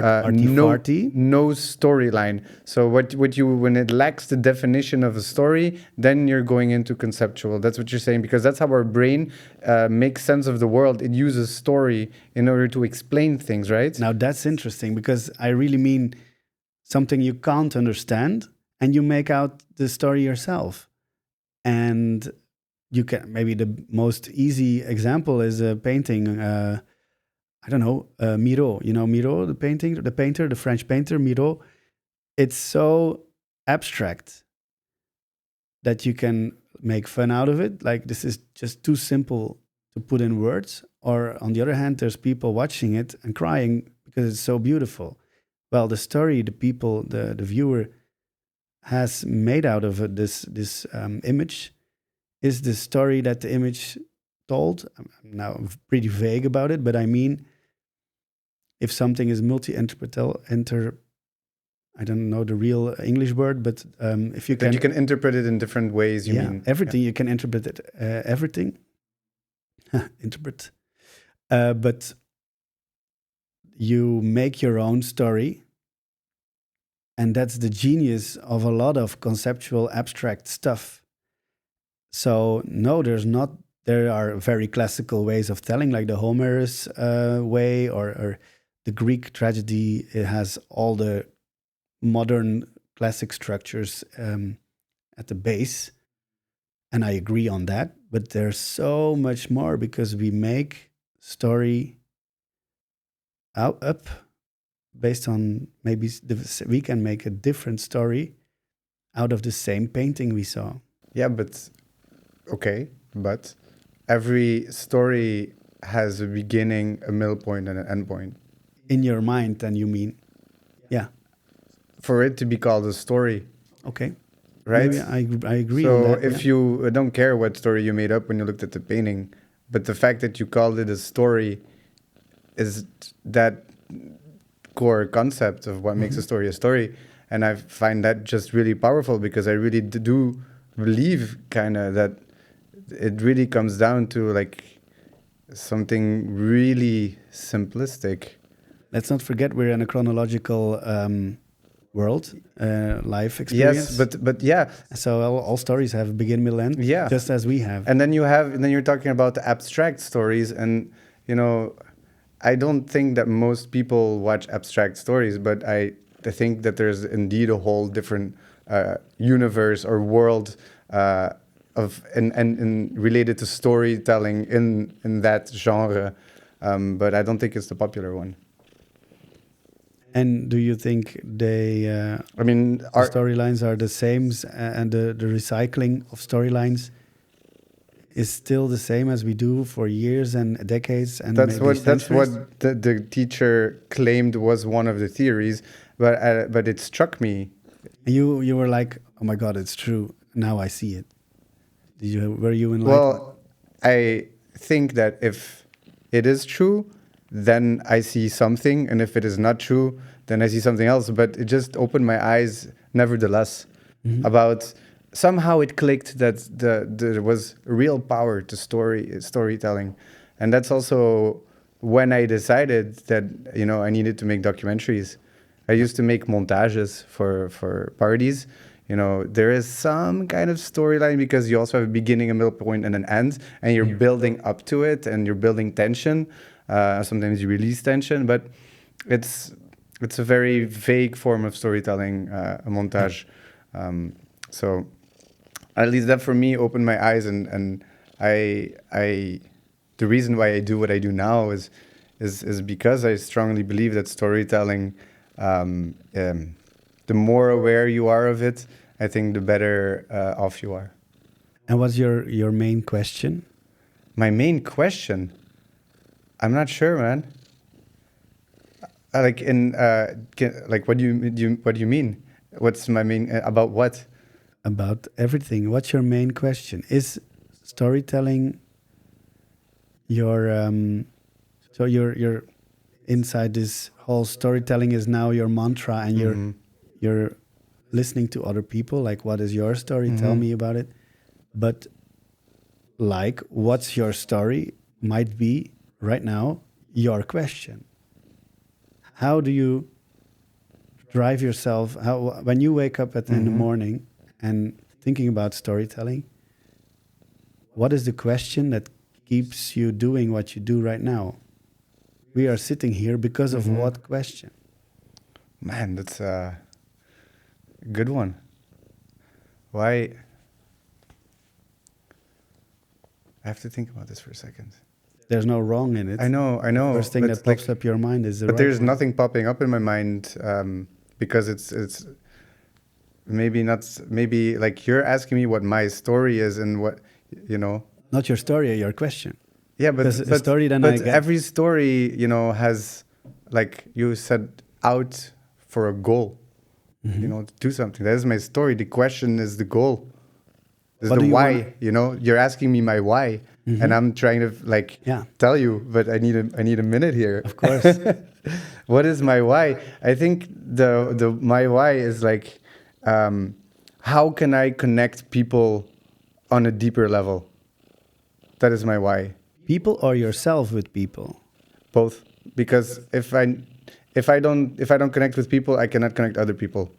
storyline. So what you, when it lacks the definition of a story, then you're going into conceptual. That's what you're saying, because that's how our brain makes sense of the world. It uses story in order to explain things, right? Now that's interesting, because I really mean something you can't understand, and you make out the story yourself. And you can, maybe the most easy example is a painting. I don't know, Miro. You know Miro, the painter, the French painter Miro. It's so abstract that you can make fun out of it. Like, this is just too simple to put in words. Or on the other hand, there's people watching it and crying because it's so beautiful. Well, the story, the people, the viewer has made out of it, this image is the story that the image told. I'm now pretty vague about it, but I mean, if something is multi-interpretal, I don't know the real English word, but if you can... Then you can interpret it in different ways, you mean? Everything, you can interpret it, everything. Interpret. But you make your own story, and that's the genius of a lot of conceptual abstract stuff. So no, there are very classical ways of telling, like the Homer's way, or the Greek tragedy. It has all the modern classic structures at the base. And I agree on that, but there's so much more, because we make story up based on maybe we can make a different story out of the same painting we saw. Yeah, but okay, but every story has a beginning, a middle point, and an end point. In your mind, then, you mean? Yeah. For it to be called a story. Okay. Right? Maybe I agree so on that. So if you don't care what story you made up when you looked at the painting, but the fact that you called it a story is that core concept of what makes a story. And I find that just really powerful, because I really do believe kind of that it really comes down to like something really simplistic. Let's not forget we're in a chronological world, life experience. Yes, but yeah. So all stories have a begin, middle, end. Yeah, just as we have. And then you're talking about the abstract stories, and you know, I don't think that most people watch abstract stories, but I think that there's indeed a whole different universe or world of and related to storytelling in that genre, but I don't think it's the popular one. And do you think they? I mean, the storylines are the same, and the recycling of storylines is still the same as we do for years and decades, and that's what the teacher claimed was one of the theories, but it struck me. You were like, oh my God, it's true. Now I see it. Were you enlightened? Well, I think that if it is true, then I see something, and if it is not true, then I see something else. But it just opened my eyes, nevertheless, about. Somehow it clicked that there was real power to storytelling. And that's also when I decided that, you know, I needed to make documentaries. I used to make montages for parties. You know, there is some kind of storyline, because you also have a beginning, a middle point, and an end, and you're building up to it, and you're building tension. Sometimes you release tension, but it's a very vague form of storytelling, a montage. So at least that for me opened my eyes, and I the reason why I do what I do now is is because I strongly believe that storytelling, the more aware you are of it, I think the better off you are. And what's your main question? My main question, I'm not sure, man. Like what do you mean? What's my main about what? About everything. What's your main question? Is storytelling your so you're inside this whole storytelling is now your mantra, and you're listening to other people, like, what is your story? Tell me about it. But like, what's your story might be right now your question. How do you drive yourself? How, when you wake up in the morning and thinking about storytelling, what is the question that keeps you doing what you do right now? We are sitting here because of what question? Man, that's a good one. Why? I have to think about this for a second. There's no wrong in it. I know. The first thing that pops up your mind is the but right there's one. nothing popping up in my mind because it's maybe not. Maybe like you're asking me what my story is and what, you know. Not your story, your question. Yeah, but a story then but I get. every story, you know, has, like you said, out for a goal. You know, to do something. That is my story. The question is the goal. Is the why. You know, you're asking me my why, and I'm trying to tell you, but I need a minute here. Of course. What is my why? I think the my why is like, how can I connect people on a deeper level? That is my why. People or yourself with people? Both, because if I don't connect with people, I cannot connect other people.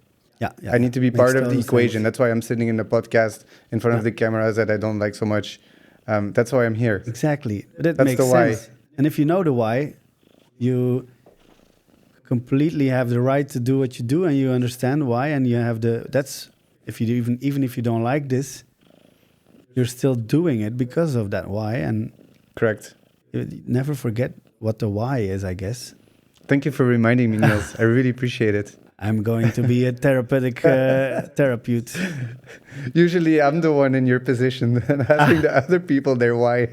Yeah. I need to be part of the equation. Sense. That's why I'm sitting in the podcast in front of the cameras that I don't like so much. That's why I'm here. Exactly. That That's makes the why. sense. And if you know the why, you completely have the right to do what you do, and you understand why, and you have that's if you even if you don't like this, you're still doing it because of that why. And Correct. you never forget what the why is, I guess. Thank you for reminding me, Niels. I really appreciate it. I'm going to be a therapeutic therapeutic. Usually I'm the one in your position and asking the other people their why.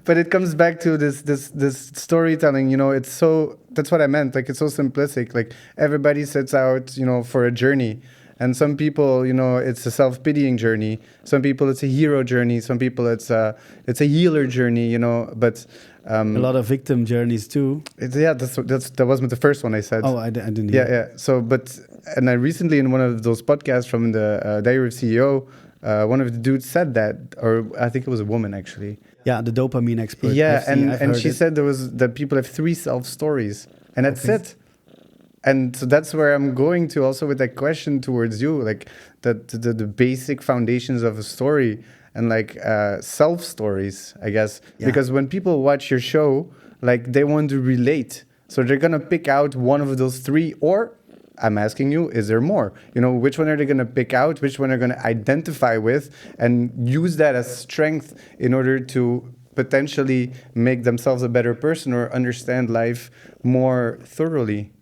But it comes back to this storytelling, you know, that's what I meant. Like, it's so simplistic. Like, everybody sets out, you know, for a journey. And some people, you know, it's a self-pitying journey. Some people it's a hero journey. Some people it's a healer journey, you know, but a lot of victim journeys too. That wasn't the first one I said. Oh, I didn't hear. Yeah. So, and I recently in one of those podcasts from the Diary of CEO, one of the dudes said that, or I think it was a woman actually. Yeah, the dopamine expert. Yeah, and she said that people have 3 self-stories, and that's it. And so that's where I'm going to also with that question towards you, like the basic foundations of a story and like self stories, I guess. Yeah. Because when people watch your show, like they want to relate. So they're going to pick out one of those 3, or I'm asking you, is there more? You know, which one are they going to pick out? Which one are going to identify with and use that as strength in order to potentially make themselves a better person or understand life more thoroughly?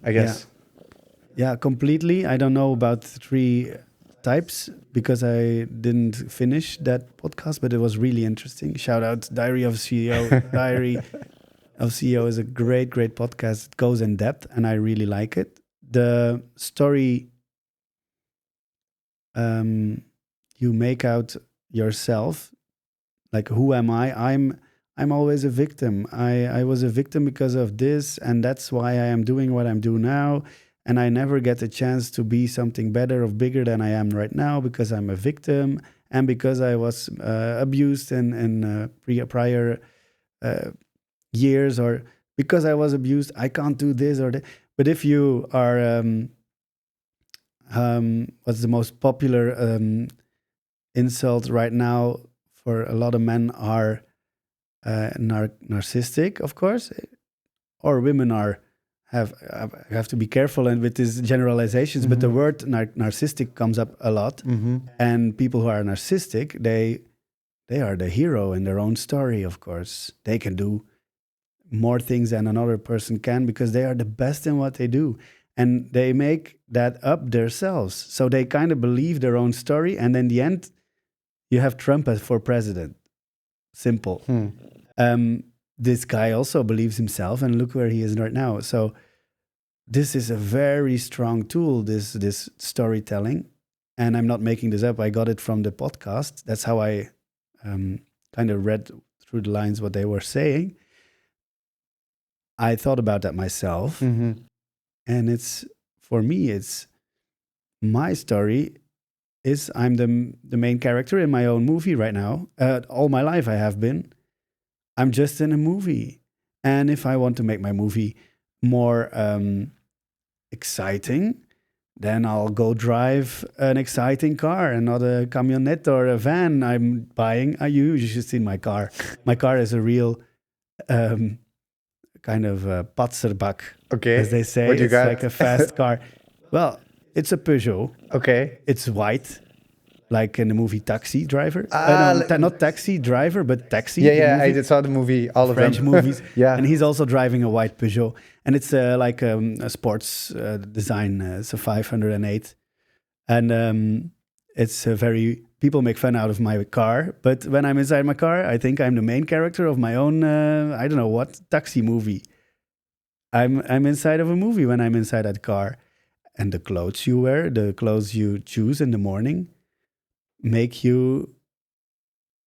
I guess. Yeah, completely. I don't know about 3 types because I didn't finish that podcast, but it was really interesting. Shout out Diary of CEO. Diary of CEO is a great podcast. It goes in depth and I really like it. The story you make out yourself, like, who am I? I'm always a victim. I was a victim because of this, and that's why I am doing what I'm doing now. And I never get a chance to be something better or bigger than I am right now because I'm a victim and because I was abused in prior years, or because I was abused, I can't do this or that. But if you are, what's the most popular insult right now for a lot of men are narcissistic, of course, or women are have to be careful and with these generalizations. But the word narcissistic comes up a lot, and people who are narcissistic, they are the hero in their own story. Of course, they can do more things than another person can because they are the best in what they do. And they make that up themselves. So they kind of believe their own story. And in the end, you have Trump as for president. Simple. This guy also believes himself, and look where he is right now. So this is a very strong tool, this storytelling. And I'm not making this up. I got it from the podcast. That's how I kind of read through the lines what they were saying. I thought about that myself. And it's, for me, it's my story is I'm the main character in my own movie right now. All my life I have been. I'm just in a movie. And if I want to make my movie more exciting, then I'll go drive an exciting car and not a camionette or a van I'm buying. You should see my car. My car is a real kind of patserbak, as they say. It's like a fast car. Well, it's a Peugeot. Okay. It's white, like in the movie Taxi Driver. Not Taxi Driver, but Taxi. Yeah, I saw the movie, all French of them. movies. Yeah. And he's also driving a white Peugeot. And it's like a sports design. It's a 508. And it's a very... People make fun out of my car. But when I'm inside my car, I think I'm the main character of my own, I don't know what, taxi movie. I'm inside of a movie when I'm inside that car. And the clothes you wear, the clothes you choose in the morning, make you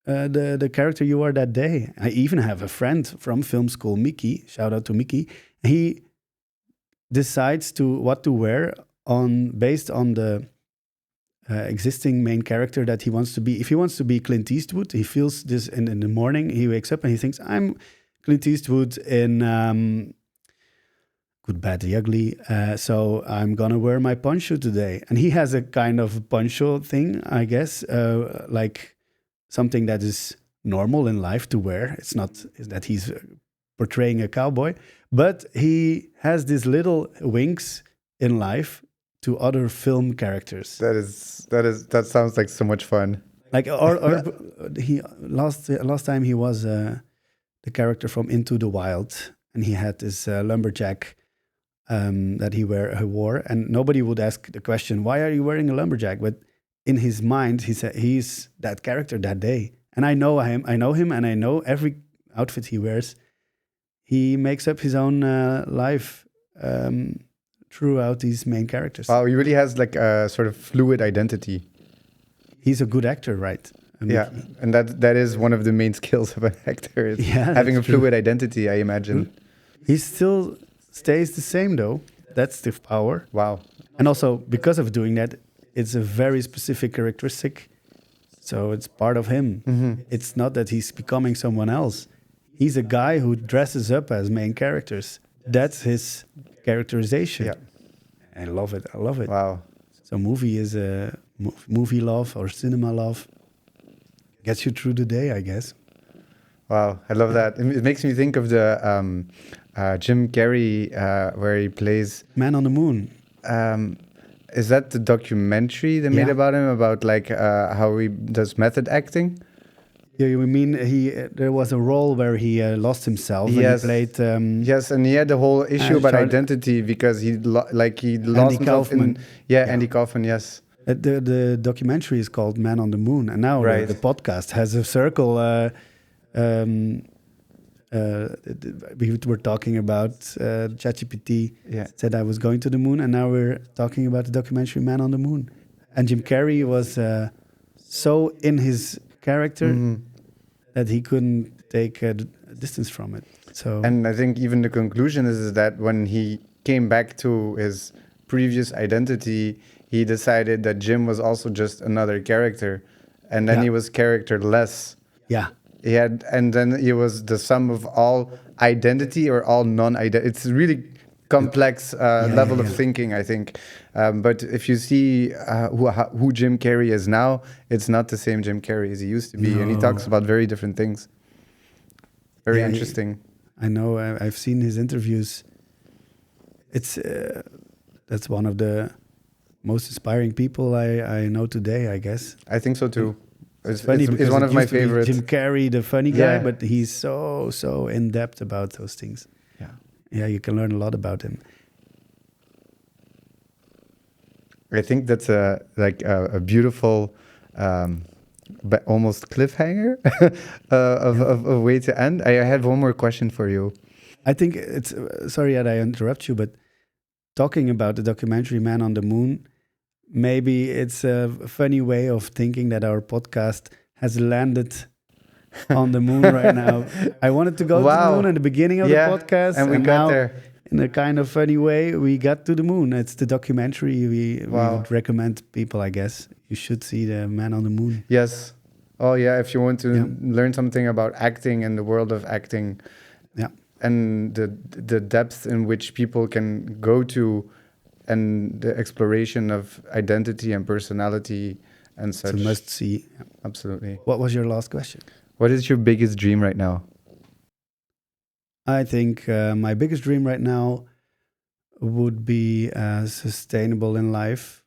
the character you are that day. I even have a friend from film school, Mickey. Shout out to Mickey. He decides what to wear based on the existing main character that he wants to be. If he wants to be Clint Eastwood, he feels this in the morning. He wakes up and he thinks, I'm Clint Eastwood in Good, Bad, the Ugly. So I'm going to wear my poncho today. And he has a kind of poncho thing, I guess, like something that is normal in life to wear. It's not that he's portraying a cowboy, but he has these little winks in life to other film characters. That sounds like so much fun. Like he last time he was the character from Into the Wild, and he had this lumberjack that he wore, and nobody would ask the question, "Why are you wearing a lumberjack?" But in his mind, he said he's that character that day, and I know him, and I know every outfit he wears. He makes up his own life. Throughout these main characters. Wow, he really has like a sort of fluid identity. He's a good actor, right? Yeah, and that is one of the main skills of an actor, is having a fluid identity, I imagine. He still stays the same, though. That's the power. Wow. And also, because of doing that, it's a very specific characteristic. So it's part of him. Mm-hmm. It's not that he's becoming someone else. He's a guy who dresses up as main characters. That's his characterization. Yeah. I love it. Wow. So movie is a movie love or cinema love. Gets you through the day, I guess. Wow, I love that. It makes me think of the Jim Carrey where he plays Man on the Moon. Is that the documentary they made about him, about like how he does method acting? Yeah, you mean there was a role where he lost himself, yes. And he played... yes, and he had the whole issue about identity because he lost himself in... Yeah, Andy Kaufman, yes. The documentary is called Man on the Moon, and now the podcast has a circle. We were talking about ChatGPT said I was going to the moon, and now we're talking about the documentary Man on the Moon. And Jim Carrey was so in his character that he couldn't take a distance from it. So, and I think even the conclusion is that when he came back to his previous identity, he decided that Jim was also just another character, and then he was characterless. Yeah. And then he was the sum of all identity or all non-identity. It's a really complex level of thinking, I think. But if you see who Jim Carrey is now, it's not the same Jim Carrey as he used to be. No. And he talks about very different things. Very interesting. I know. I've seen his interviews. It's that's one of the most inspiring people I know today, I guess. I think so too. It's funny it's because one it of my used to be favorites. Jim Carrey, the funny guy, Yeah. but he's so in depth about those things. Yeah. Yeah, you can learn a lot about him. I think that's a beautiful, but almost cliffhanger of a way to end. I had one more question for you. I think it's sorry that I interrupt you, but talking about the documentary Man on the Moon, maybe it's a funny way of thinking that our podcast has landed on the moon right now. I wanted to go to the moon at the beginning of the podcast, and we got now, there in a kind of funny way. We got to the moon. It's the documentary we would recommend people. I guess you should see the Man on the Moon. Yes. Oh yeah. If you want to learn something about acting and the world of acting, and the depth in which people can go to, and the exploration of identity and personality and such. It's a must see. Absolutely. What was your last question? What is your biggest dream right now? I think my biggest dream right now would be sustainable in life.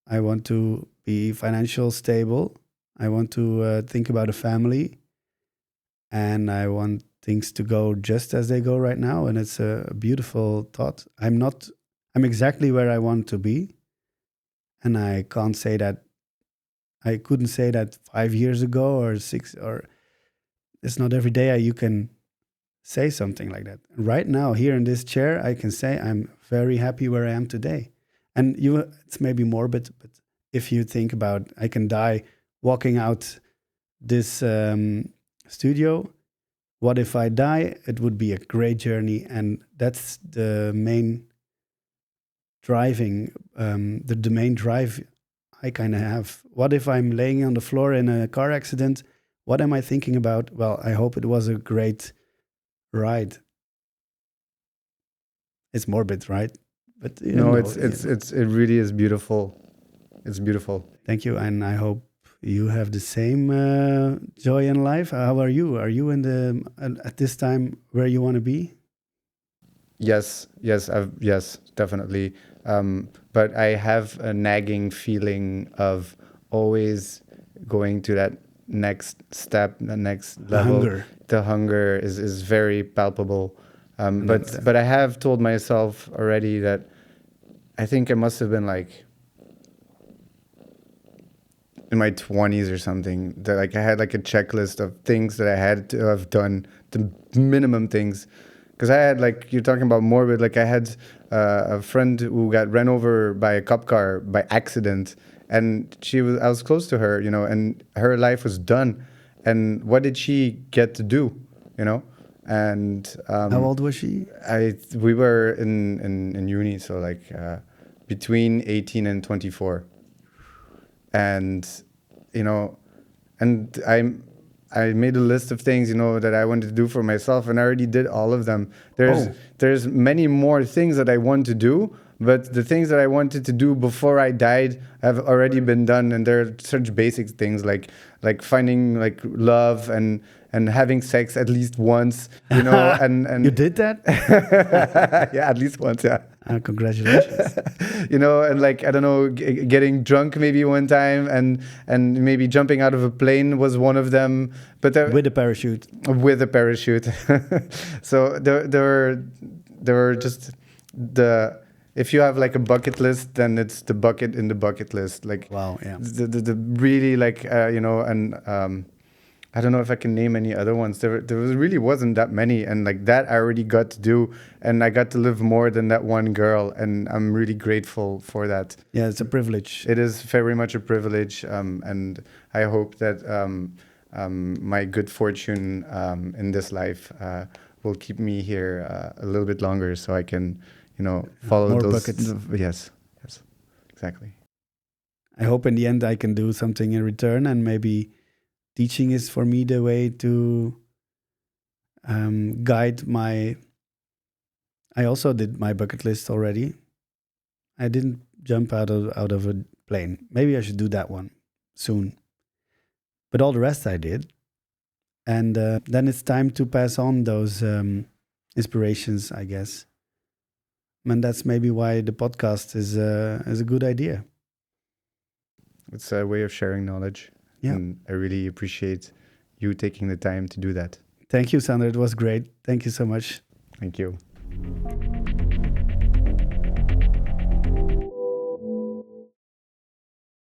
I want to be financially stable. I want to think about a family. And I want things to go just as they go right now. And it's a beautiful thought. I'm exactly where I want to be. And I can't say that, I couldn't say that 5 years ago or 6, or it's not every day you can say something like that. Right now, here in this chair, I can say I'm very happy where I am today. And it's maybe morbid, but if you think about, I can die walking out this studio. What if I die? It would be a great journey, and that's the main driving, the main drive I kind of have. What if I'm laying on the floor in a car accident? What am I thinking about? Well, I hope it was a great ride. It's morbid, right? But it really is beautiful. It's beautiful. Thank you, and I hope you have the same joy in life. How are you? Are you at this time where you want to be? Yes, definitely. But I have a nagging feeling of always going to that next step, the next level. The hunger is very palpable. But I have told myself already that I think I must have been like in my 20s or something, that like I had like a checklist of things that I had to have done, the minimum things. Because I had, like, you're talking about morbid, like I had a friend who got ran over by a cop car by accident, and I was close to her, and her life was done. And what did she get to do, And how old was she? We were in uni, so like between 18 and 24. And, and I made a list of things, that I wanted to do for myself, and I already did all of them. There's many more things that I want to do, but the things that I wanted to do before I died have already been done, and they're such basic things like finding like love and having sex at least once, and you did that? Yeah, at least once, yeah. Congratulations. And like, I don't know, getting drunk maybe one time, and maybe jumping out of a plane was one of them. But with a parachute. With a parachute. So there were just if you have like a bucket list, then it's the bucket in the bucket list. Like, wow, yeah. The really like and I don't know if I can name any other ones. There really wasn't that many, and like that I already got to do, and I got to live more than that one girl, and I'm really grateful for that. Yeah, it's a privilege. It is very much a privilege, and I hope that my good fortune in this life will keep me here a little bit longer, so I can, follow more those buckets. Yes, exactly. I hope in the end I can do something in return, and maybe teaching is for me the way to guide my... I also did my bucket list already. I didn't jump out of a plane. Maybe I should do that one soon. But all the rest I did. And then it's time to pass on those inspirations, I guess. And that's maybe why the podcast is a good idea. It's a way of sharing knowledge. Yeah. And I really appreciate you taking the time to do that. Thank you, Xander. It was great. Thank you so much. Thank you.